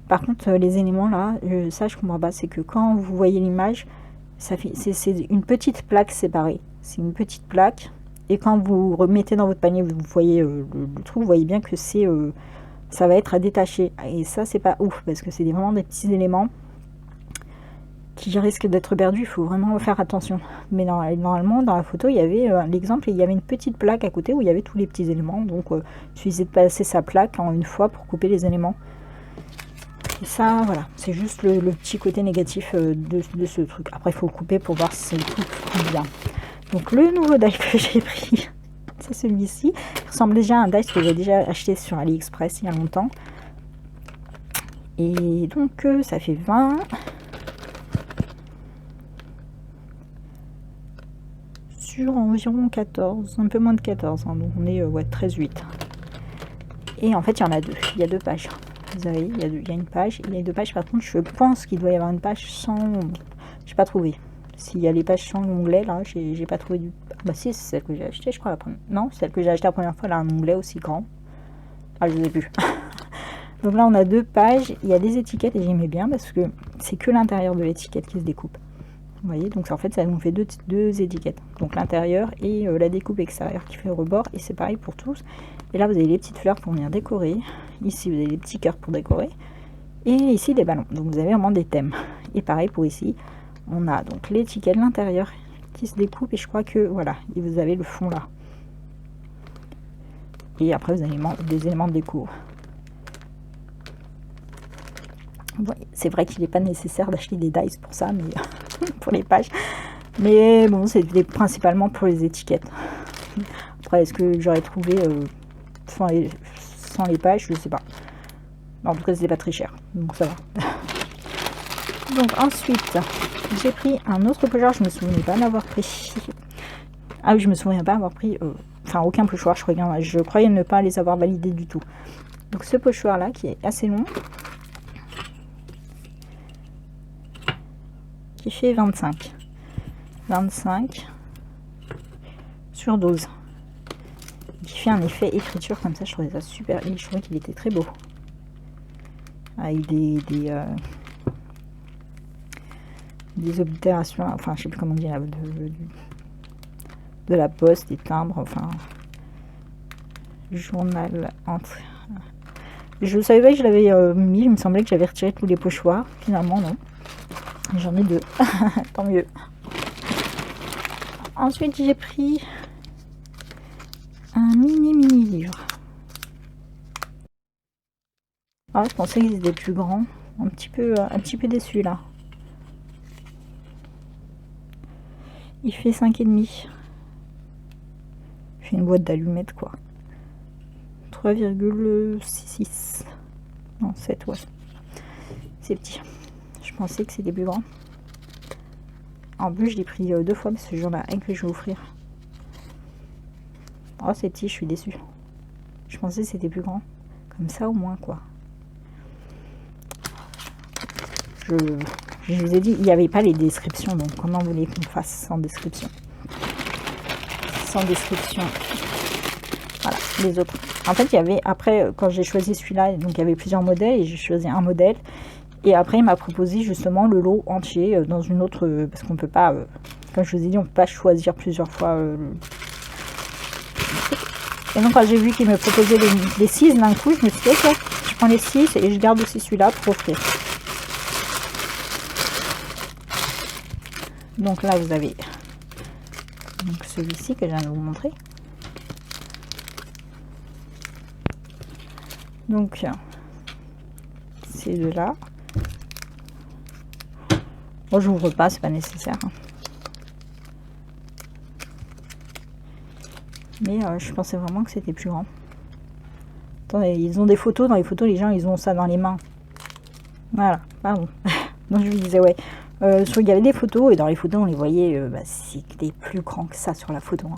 Par contre, les éléments là, ça je comprends pas. C'est que quand vous voyez l'image, c'est une petite plaque séparée. C'est une petite plaque. Et quand vous remettez dans votre panier, vous voyez le truc, vous voyez bien que ça va être à détacher. Et ça, c'est pas ouf parce que c'est vraiment des petits éléments qui risquent d'être perdus. Il faut vraiment faire attention. Mais normalement, dans la photo, il y avait l'exemple, il y avait une petite plaque à côté où il y avait tous les petits éléments. Donc, il suffisait de passer sa plaque en une fois pour couper les éléments. Et ça, voilà, c'est juste le petit côté négatif de ce truc. Après, il faut le couper pour voir si le truc coupe bien. Donc, le nouveau die que j'ai pris, c'est celui-ci. Il ressemble déjà à un die que j'ai déjà acheté sur AliExpress il y a longtemps. Et donc ça fait 20. Sur environ 14, un peu moins de 14, hein, donc on est ouais, 13,8. Et en fait il y en a deux, il y a 2 pages. Vous avez, il y a une page, il y a 2 pages. Par contre je pense qu'il doit y avoir une page sans... J'ai pas trouvé. S'il y a les pages sans l'onglet là, j'ai pas trouvé du... Ah bah si, c'est celle que j'ai achetée je crois la première. Non, celle que j'ai achetée la première fois, elle a un onglet aussi grand. Ah je sais plus. Donc là on a 2 pages, il y a des étiquettes et j'aimais bien parce que c'est que l'intérieur de l'étiquette qui se découpe. Vous voyez, donc en fait ça nous fait deux étiquettes, donc l'intérieur et la découpe extérieure qui fait le rebord, et c'est pareil pour tous. Et là vous avez les petites fleurs pour venir décorer, ici vous avez les petits cœurs pour décorer, et ici des ballons, donc vous avez vraiment des thèmes. Et pareil pour ici, on a donc l'étiquette, l'intérieur qui se découpe, et je crois que voilà, et vous avez le fond là. Et après vous avez des éléments de déco. Bon, c'est vrai qu'il n'est pas nécessaire d'acheter des dies pour ça, mais pour les pages. Mais bon, c'est principalement pour les étiquettes. Après, est-ce que j'aurais trouvé sans les pages, je sais pas. En tout cas, c'était pas très cher, donc ça va. Donc ensuite, j'ai pris un autre pochoir. Je me souvenais pas d'avoir pris. Ah oui, je me souviens pas avoir pris. Enfin, aucun pochoir. Je croyais ne pas les avoir validés du tout. Donc ce pochoir là, qui est assez long. Qui fait 25 sur 12, qui fait un effet écriture comme ça. Je trouvais ça super, et je trouvais qu'il était très beau avec des oblitérations, enfin je sais plus comment dire, de la poste, des timbres, enfin journal entre. Je ne savais pas que je l'avais mis, il me semblait que j'avais retiré tous les pochoirs, finalement non. J'en ai 2, tant mieux. Ensuite, j'ai pris un mini livre. Ah, je pensais qu'ils étaient plus grands. Un petit peu déçu là. Il fait 5,5. Il fait une boîte d'allumettes quoi. 3,66. Non, 7, ouais. C'est petit. Je pensais que c'était plus grand. En plus, je l'ai pris 2 fois parce que j'en ai un que je vais offrir. Oh, c'est petit, je suis déçue. Je pensais que c'était plus grand. Comme ça, au moins, quoi. Je vous ai dit, il n'y avait pas les descriptions. Donc, comment vous voulez qu'on fasse sans description? Sans description. Voilà, les autres. En fait, il y avait, après, quand j'ai choisi celui-là, donc il y avait plusieurs modèles et j'ai choisi un modèle. Et après, il m'a proposé justement le lot entier dans une autre, parce qu'on peut pas, comme je vous ai dit, on peut pas choisir plusieurs fois. Et donc, quand j'ai vu qu'il me proposait les 6 d'un coup, je me suis dit, ok, je prends les 6 et je garde aussi celui-là pour offrir. Donc là, vous avez donc celui-ci que je viens de vous montrer. Donc, ces deux-là. Bon, je n'ouvre pas, c'est pas nécessaire. Mais je pensais vraiment que c'était plus grand. Attendez, ils ont des photos. Dans les photos, les gens, ils ont ça dans les mains. Voilà, pardon. Donc je vous disais, ouais. Il y avait des photos, et dans les photos, on les voyait, c'était plus grand que ça sur la photo. Hein.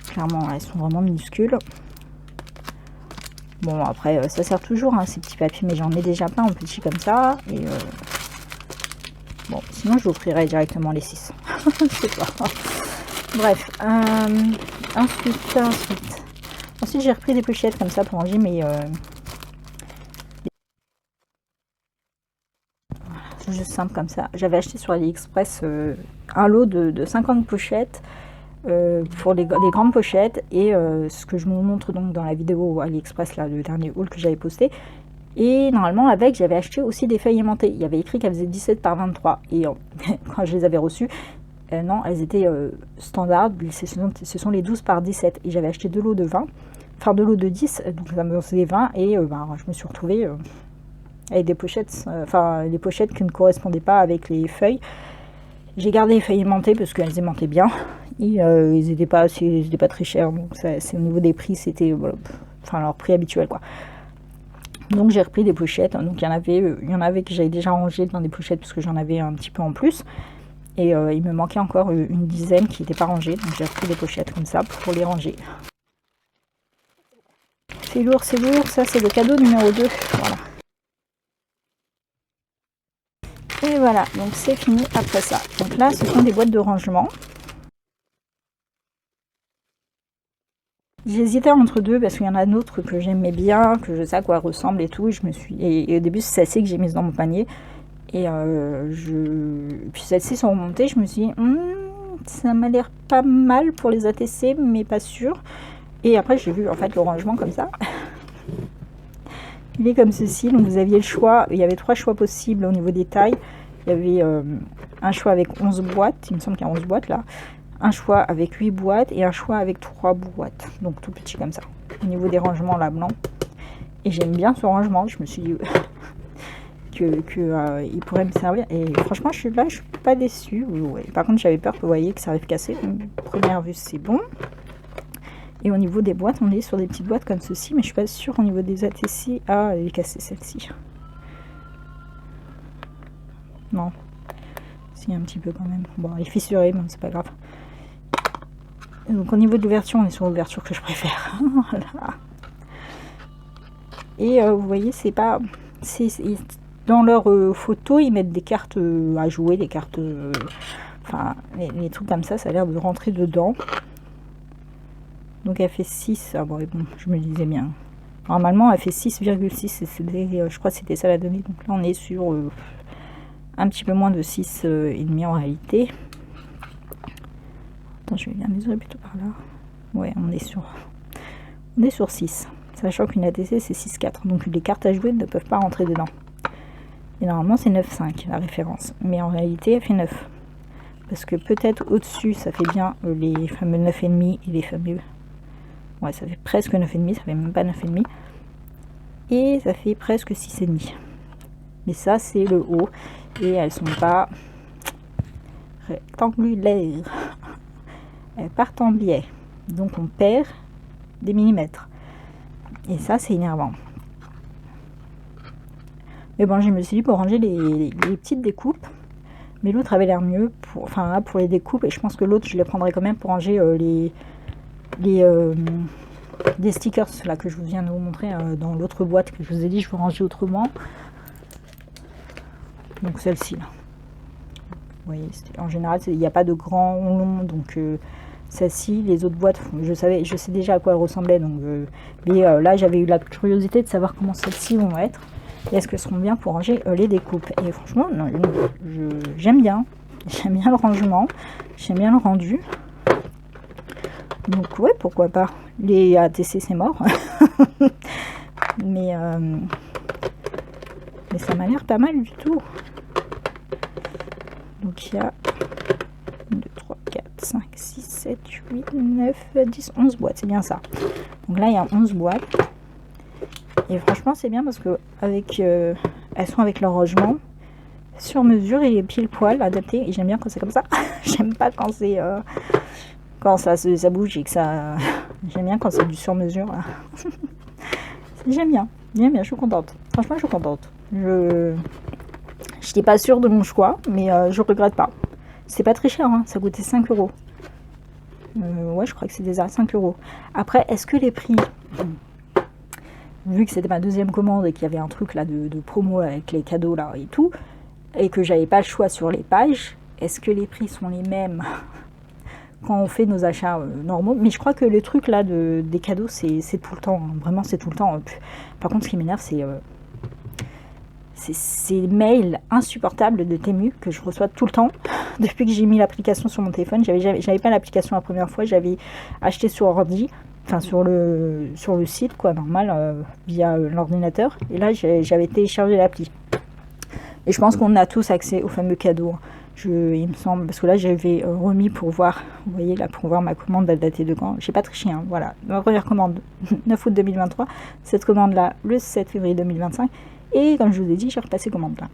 Clairement, elles sont vraiment minuscules. Bon, après, ça sert toujours, hein, ces petits papiers, mais j'en ai déjà plein en petit comme ça. Et bon, sinon, je vous offrirai directement les 6. Je sais pas. Bref. Ensuite, j'ai repris des pochettes comme ça pour ranger mes... C'est juste simple comme ça. J'avais acheté sur AliExpress un lot de 50 pochettes pour les grandes pochettes. Et ce que je vous montre donc dans la vidéo AliExpress, là, le dernier haul que j'avais posté. Et normalement, avec, j'avais acheté aussi des feuilles aimantées. Il y avait écrit qu'elles faisaient 17 par 23. Et quand je les avais reçues, non, elles étaient standards. Ce sont les 12 par 17. Et j'avais acheté 2 lots de 20. Enfin, 2 lots de 10. Donc ça me faisait 20. Et je me suis retrouvée avec des pochettes. Les pochettes qui ne correspondaient pas avec les feuilles. J'ai gardé les feuilles aimantées parce qu'elles aimantaient bien. Et ils n'étaient pas très chers. Donc c'est au niveau des prix, c'était leur prix habituel, quoi. Donc j'ai repris des pochettes. Donc il y en avait que j'avais déjà rangé dans des pochettes parce que j'en avais un petit peu en plus. Et il me manquait encore une dizaine qui n'étaient pas rangées. Donc j'ai repris des pochettes comme ça pour les ranger. C'est lourd, c'est lourd. Ça c'est le cadeau numéro 2. Voilà. Et voilà, donc c'est fini après ça. Donc là, ce sont des boîtes de rangement. J'hésitais entre deux parce qu'il y en a d'autres que j'aimais bien, que je sais à quoi elles ressemblent et tout. Et au début, c'est celle-ci que j'ai mise dans mon panier. Et puis celles-ci sont remontées. Je me suis dit, ça m'a l'air pas mal pour les ATC, mais pas sûr. Et après, j'ai vu en fait le rangement comme ça. Il est comme ceci. Donc vous aviez le choix. Il y avait 3 choix possibles au niveau des tailles. Il y avait un choix avec 11 boîtes. Il me semble qu'il y a 11 boîtes là. Un choix avec 8 boîtes et un choix avec 3 boîtes. Donc tout petit comme ça. Au niveau des rangements là, blanc. Et j'aime bien ce rangement. Je me suis dit il pourrait me servir. Et franchement, je suis pas déçue. Ouais. Par contre, j'avais peur que vous voyez que ça arrive cassé. Première vue, c'est bon. Et au niveau des boîtes, on est sur des petites boîtes comme ceci, mais je suis pas sûre au niveau des ATC. Ah, elle est cassée celle-ci. Non. Si, un petit peu quand même. Bon, elle est fissurée, mais c'est pas grave. Donc au niveau de l'ouverture, on est sur l'ouverture que je préfère. Voilà. Et vous voyez, c'est pas... dans leurs photos, ils mettent des cartes à jouer, des cartes... enfin, les trucs comme ça a l'air de rentrer dedans. Donc elle fait 6. Ah bon, je me disais bien. Normalement, elle fait 6,6. Je crois que c'était ça la donnée. Donc là, on est sur un petit peu moins de 6,5 en réalité. Attends, je vais bien mesurer plutôt par là. Ouais, on est sur 6. Sachant qu'une ATC, c'est 6,4. Donc les cartes à jouer ne peuvent pas rentrer dedans. Et normalement, c'est 9,5 la référence. Mais en réalité, elle fait 9. Parce que peut-être au-dessus, ça fait bien les fameux 9,5 et les fameux... Ouais, ça fait presque 9,5, ça fait même pas 9,5. Et ça fait presque 6,5. Mais ça, c'est le haut. Et elles sont pas rectangulaires. Elles partent en biais. Donc on perd des millimètres. Et ça, c'est énervant. Mais bon, je me suis dit pour ranger les petites découpes. Mais l'autre avait l'air mieux pour les découpes. Et je pense que l'autre, je les prendrai quand même pour ranger des stickers là que je vous viens de vous montrer dans l'autre boîte que je vous ai dit je veux ranger autrement. Donc celle-ci là. Vous voyez, en général il n'y a pas de grand long, donc celle-ci, les autres boîtes, je sais déjà à quoi elles ressemblaient, donc mais là j'avais eu la curiosité de savoir comment celles-ci vont être et est-ce qu'elles seront bien pour ranger les découpes. Et franchement, j'aime bien le rangement, j'aime bien le rendu. Donc ouais, pourquoi pas. Les ATC c'est mort. mais ça m'a l'air pas mal du tout. Donc il y a 1, 2, 3, 4, 5, 6, 7, 8, 9, 10, 11 boîtes, c'est bien ça. Donc là il y a 11 boîtes. Et franchement c'est bien parce que elles sont avec leur rangement sur mesure et pile poil adapté. Et j'aime bien quand c'est comme ça. J'aime pas quand c'est... quand ça bouge et que ça... J'aime bien quand c'est du sur-mesure. J'aime bien, je suis contente. Franchement, je suis contente. Je n'étais pas sûre de mon choix, mais je regrette pas. C'est pas très cher, hein, ça coûtait 5 €. Ouais, je crois que c'est déjà 5 €. Après, est-ce que les prix... Vu que c'était ma deuxième commande et qu'il y avait un truc là de promo avec les cadeaux là et tout, et que j'avais pas le choix sur les pages, est-ce que les prix sont les mêmes quand on fait nos achats normaux? Mais je crois que le truc là des cadeaux c'est tout le temps, hein. Vraiment c'est tout le temps. Par contre ce qui m'énerve c'est ces mails insupportables de Temu que je reçois tout le temps depuis que j'ai mis l'application sur mon téléphone. J'avais pas l'application la première fois, j'avais acheté sur ordi, enfin sur le site quoi, normal, via l'ordinateur, et là j'avais téléchargé l'appli. Et je pense qu'on a tous accès aux fameux cadeaux. Il me semble, parce que là j'avais remis pour voir, vous voyez là, pour voir ma commande datée de quand. J'ai pas triché, hein, voilà. Ma première commande, 9 août 2023. Cette commande là, le 7 février 2025. Et comme je vous ai dit, j'ai repassé commande là.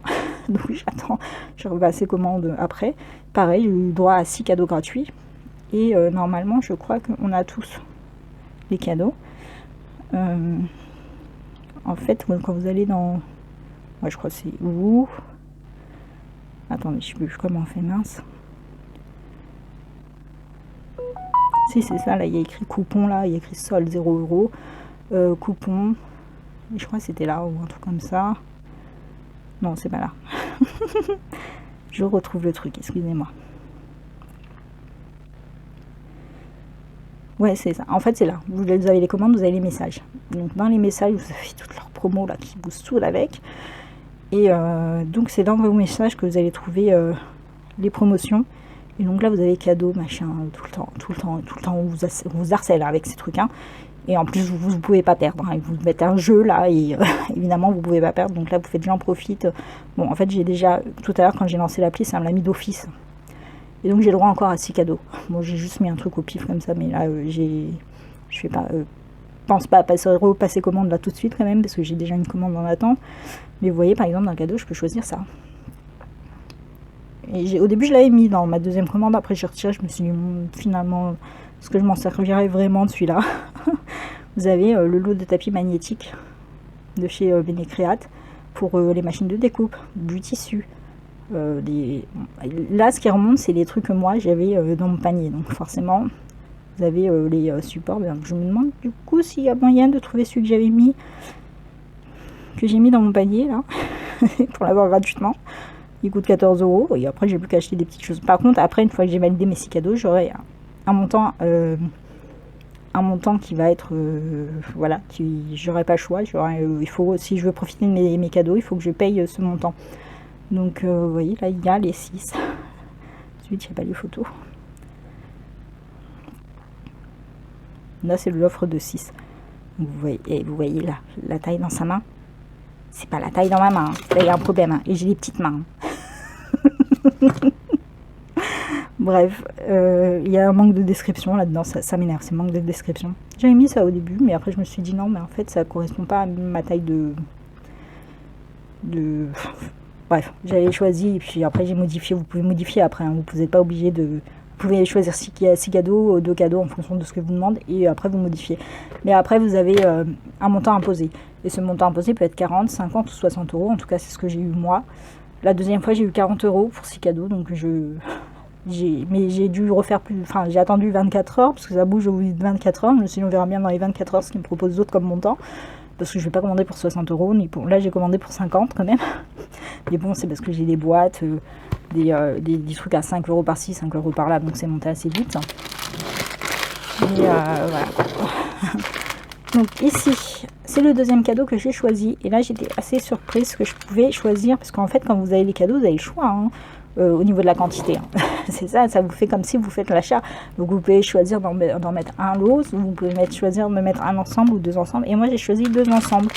Donc j'attends, j'ai repassé commande après. Pareil, j'ai eu droit à 6 cadeaux gratuits. Et normalement, je crois qu'on a tous les cadeaux. En fait, quand vous allez dans... Moi, je crois que c'est où? Attendez, je sais plus comment on fait, mince. Si, c'est ça, là, il y a écrit coupon, là, il y a écrit solde 0 €. Coupon. Et je crois que c'était là, ou un truc comme ça. Non, c'est pas là. Je retrouve le truc, excusez-moi. Ouais, c'est ça. En fait, c'est là. Vous avez les commandes, vous avez les messages. Donc, dans les messages, vous avez toutes leurs promos là qui vous saoulent avec. Et donc, c'est dans vos messages que vous allez trouver les promotions. Et donc là, vous avez cadeaux, machin, tout le temps, on vous harcèle avec ces trucs. Hein. Et en plus, vous pouvez pas perdre. Hein. Vous mettez un jeu là, et évidemment, vous pouvez pas perdre. Donc là, vous faites j'en profite. Bon, en fait, j'ai déjà, tout à l'heure, quand j'ai lancé l'appli, ça me l'a mis d'office. Et donc j'ai le droit encore à 6 cadeaux. Moi j'ai juste mis un truc au pif comme ça, mais là je fais pas, pense pas à repasser commande là tout de suite quand même, parce que j'ai déjà une commande en attente. Mais vous voyez, par exemple, dans le cadeau, je peux choisir ça. Et au début je l'avais mis dans ma deuxième commande, après j'ai retiré, je me suis dit finalement, est-ce que je m'en servirais vraiment de celui-là? Vous avez le lot de tapis magnétiques de chez Benecreate pour les machines de découpe, du tissu. Là, ce qui remonte, c'est les trucs que moi j'avais dans mon panier. Donc, forcément, vous avez les supports. Je me demande du coup s'il y a moyen de trouver celui que j'ai mis dans mon panier là, pour l'avoir gratuitement. Il coûte 14 € et après, j'ai plus qu'à acheter des petites choses. Par contre, après, une fois que j'ai validé mes 6 cadeaux, j'aurai un montant qui va être voilà, j'aurai pas le choix. Il faut, si je veux profiter de mes cadeaux, il faut que je paye ce montant. Donc, vous voyez, là, il y a les 6. Ensuite, il n'y a pas les photos. Là, c'est l'offre de 6. Donc, vous voyez là, la taille dans sa main. C'est pas la taille dans ma main. Hein. Là, il y a un problème. Hein. Et j'ai des petites mains. Bref, il y a un manque de description là-dedans. Ça m'énerve, c'est manque de description. J'avais mis ça au début, mais après, je me suis dit non, mais en fait, ça correspond pas à ma taille de... Bref, j'avais choisi et puis après j'ai modifié. Vous pouvez modifier après, hein, vous n'êtes pas obligé de... Vous pouvez choisir 6 cadeaux, 2 cadeaux en fonction de ce que vous demandez et après vous modifiez. Mais après vous avez un montant imposé. Et ce montant imposé peut être 40, 50 ou 60 €. En tout cas, c'est ce que j'ai eu moi. La deuxième fois, j'ai eu 40 € pour 6 cadeaux. Donc j'ai dû refaire plus... Enfin, j'ai attendu 24 heures parce que ça bouge au bout de 24 heures. Je me suis dit, on verra bien dans les 24 heures ce qu'ils me proposent d'autres comme montant. Parce que je vais pas commander pour 60 €. Là, j'ai commandé pour 50 quand même. Mais bon, c'est parce que j'ai des boîtes, des trucs à 5 € par-ci, 5 € par-là. Donc, c'est monté assez vite. Et voilà. Donc, ici, c'est le deuxième cadeau que j'ai choisi. Et là, j'étais assez surprise que je pouvais choisir. Parce qu'en fait, quand vous avez les cadeaux, vous avez le choix. Hein. Au niveau de la quantité. Hein. C'est ça, ça vous fait comme si vous faites l'achat. Donc vous pouvez choisir d'en mettre un lot, vous pouvez choisir de mettre un ensemble ou 2 ensembles. Et moi j'ai choisi 2 ensembles.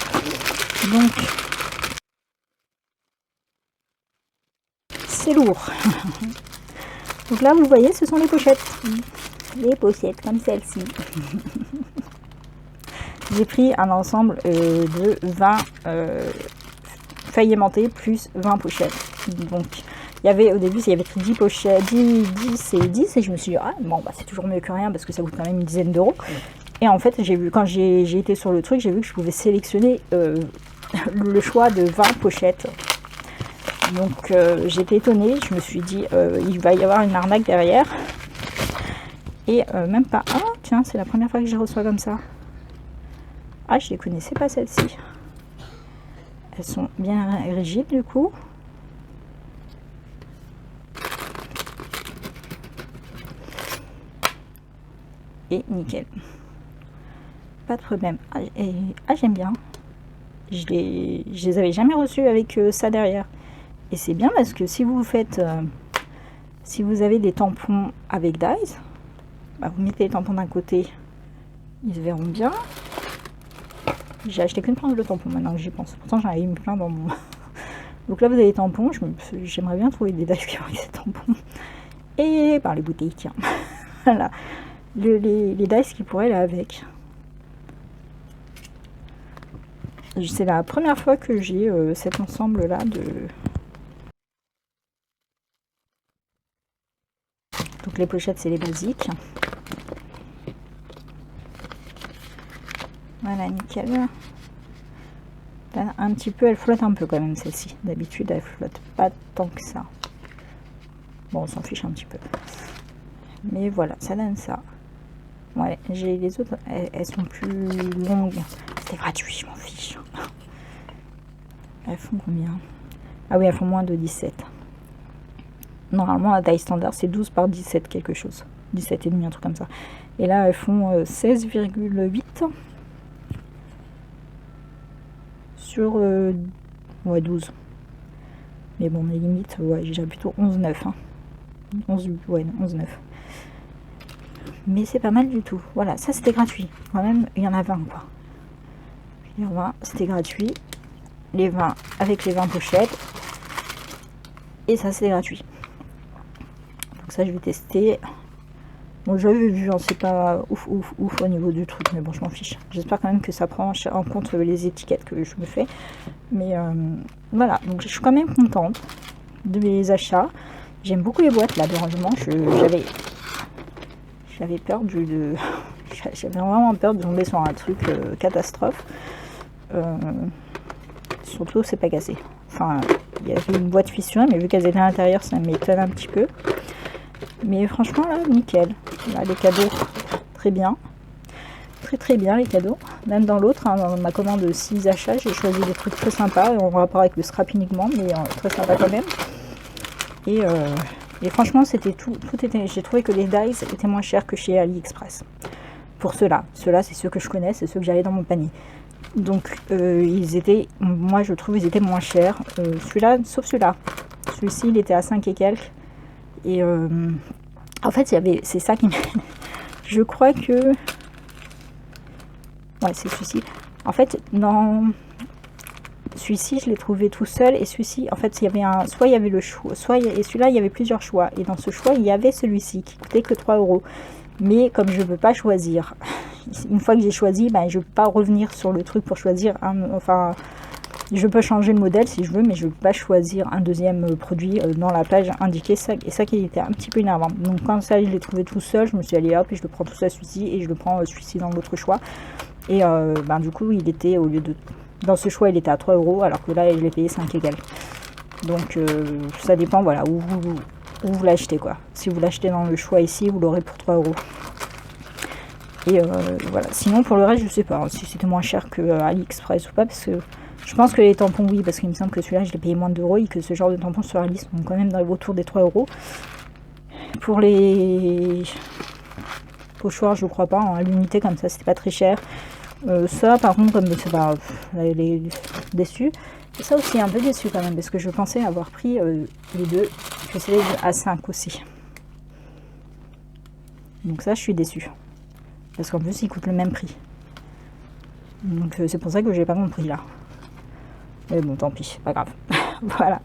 Donc c'est lourd. Donc là vous voyez, ce sont les pochettes. Les pochettes comme celle-ci. J'ai pris un ensemble de 20 feuilles aimantées plus 20 pochettes. Donc il y avait au début, il y avait écrit 10 pochettes, 10 et 10, et je me suis dit, ah bon, bah, c'est toujours mieux que rien parce que ça coûte quand même une dizaine d'euros. Et en fait, j'ai vu, quand j'ai été sur le truc, j'ai vu que je pouvais sélectionner le choix de 20 pochettes. Donc j'étais étonnée, je me suis dit, il va y avoir une arnaque derrière. Et même pas, ah tiens, c'est la première fois que je les reçois comme ça. Ah, je les connaissais pas celles-ci. Elles sont bien rigides du coup. Et nickel, pas de problème. J'aime bien, je les avais jamais reçus avec ça derrière, et c'est bien parce que si vous faites si vous avez des tampons avec Dise, bah, vous mettez les tampons d'un côté, ils se verront bien. J'ai acheté qu'une planche de tampons maintenant que j'y pense, pourtant j'en avais mis plein dans mon donc là vous avez les tampons, j'aimerais bien trouver des Dise qui ont ces tampons, et par les bouteilles, tiens. Voilà. Les Dise qui pourraient là avec. C'est la première fois que j'ai cet ensemble là de... Donc les pochettes c'est les basiques. Voilà, nickel. Là, un petit peu, elle flotte un peu quand même celle-ci. D'habitude, elle flotte pas tant que ça. Bon, on s'en fiche un petit peu. Mais voilà, ça donne ça. Ouais, j'ai les autres, elles sont plus longues. C'est gratuit, je m'en fiche. Elles font combien? Ah oui, elles font moins de 17. Normalement, la taille standard, c'est 12 par 17 quelque chose. 17 et demi, un truc comme ça. Et là, elles font 16,8 sur ouais, 12. Mais bon, mes limites, ouais, j'ai plutôt 11,9. Hein. 11, ouais, 11,9. Mais c'est pas mal du tout. Voilà, ça c'était gratuit. Quand même, il y en a 20 quoi. Il y en a 20, c'était gratuit. Les 20 avec les 20 pochettes. Et ça c'est gratuit. Donc ça je vais tester. Bon, j'avais vu, hein, c'est pas ouf au niveau du truc, mais bon, je m'en fiche. J'espère quand même que ça prend en compte les étiquettes que je me fais. Mais voilà, donc je suis quand même contente de mes achats. J'aime beaucoup les boîtes là de rangement. J'avais peur j'avais vraiment peur de tomber sur un truc catastrophe. Surtout, c'est pas cassé. Enfin, il y avait une boîte fissurée, mais vu qu'elles étaient à l'intérieur, ça m'étonne un petit peu. Mais franchement, là, nickel. Là, les cadeaux, très bien. Très bien, les cadeaux. Même dans l'autre, hein, dans ma commande de 6 achats, j'ai choisi des trucs très sympas, en rapport avec le scrap uniquement, mais très sympa quand même. Et franchement, c'était tout était. J'ai trouvé que les dies étaient moins chers que chez AliExpress. Pour ceux-là. Ceux-là, c'est ceux que je connais, c'est ceux que j'avais dans mon panier. Donc, moi, je trouve, ils étaient moins chers. Celui-là, sauf celui-là. Celui-ci, il était à 5 et quelques. Et en fait, c'est ça qui je crois que... Ouais, c'est celui-ci. En fait, dans celui-ci, je l'ai trouvé tout seul. Et celui-ci, en fait, il y avait soit il y avait le choix, et celui-là, il y avait plusieurs choix. Et dans ce choix, il y avait celui-ci qui coûtait que 3 €. Mais comme je ne peux pas choisir, une fois que j'ai choisi, ben, je ne peux pas revenir sur le truc pour choisir enfin, je peux changer le modèle si je veux, mais je ne peux pas choisir un deuxième produit dans la page indiquée. Et ça qui était un petit peu énervant. Donc quand ça, je l'ai trouvé tout seul, je me suis allée hop et je le prends tout ça celui-ci et je le prends celui-ci dans l'autre choix. Et ben, du coup, il était, au lieu de... Dans ce choix, il était à 3 €, alors que là, je l'ai payé 5 égales. Donc ça dépend, voilà, où vous l'achetez quoi. Si vous l'achetez dans le choix ici, vous l'aurez pour 3 €. Et voilà. Sinon pour le reste, je sais pas hein, si c'était moins cher que AliExpress ou pas, parce que je pense que les tampons oui, parce qu'il me semble que celui-là je l'ai payé moins de € et que ce genre de tampons sur Ali sont quand même autour des 3 €. Pour les pochoirs, je crois pas, à l'unité comme ça, c'était pas très cher. Ça par contre, comme c'est pas, elle est déçue. Et ça aussi un peu déçu quand même, parce que je pensais avoir pris les deux, que c'était à 5 aussi. Donc ça, je suis déçue. Parce qu'en plus, ils coûtent le même prix. Donc c'est pour ça que j'ai pas compris là. Mais bon, tant pis, pas grave. Voilà.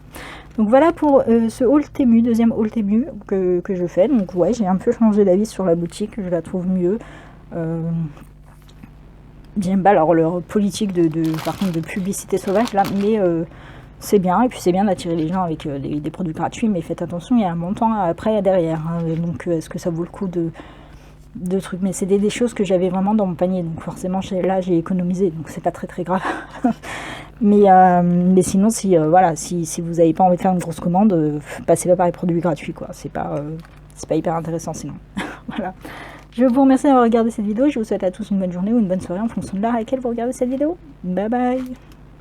Donc voilà pour ce haul Temu, deuxième haul Temu que je fais. Donc ouais, j'ai un peu changé d'avis sur la boutique, je la trouve mieux. J'aime pas alors leur politique par contre de publicité sauvage là, mais c'est bien, et puis c'est bien d'attirer les gens avec des produits gratuits, mais faites attention, il y a un montant après derrière, hein, donc est-ce que ça vaut le coup de trucs, mais c'est des choses que j'avais vraiment dans mon panier, donc forcément là j'ai économisé, donc c'est pas très grave. mais sinon si voilà, si vous n'avez pas envie de faire une grosse commande, passez pas par les produits gratuits quoi, c'est pas hyper intéressant sinon. Voilà. Je vous remercie d'avoir regardé cette vidéo, je vous souhaite à tous une bonne journée ou une bonne soirée en fonction de l'heure à laquelle vous regardez cette vidéo. Bye bye.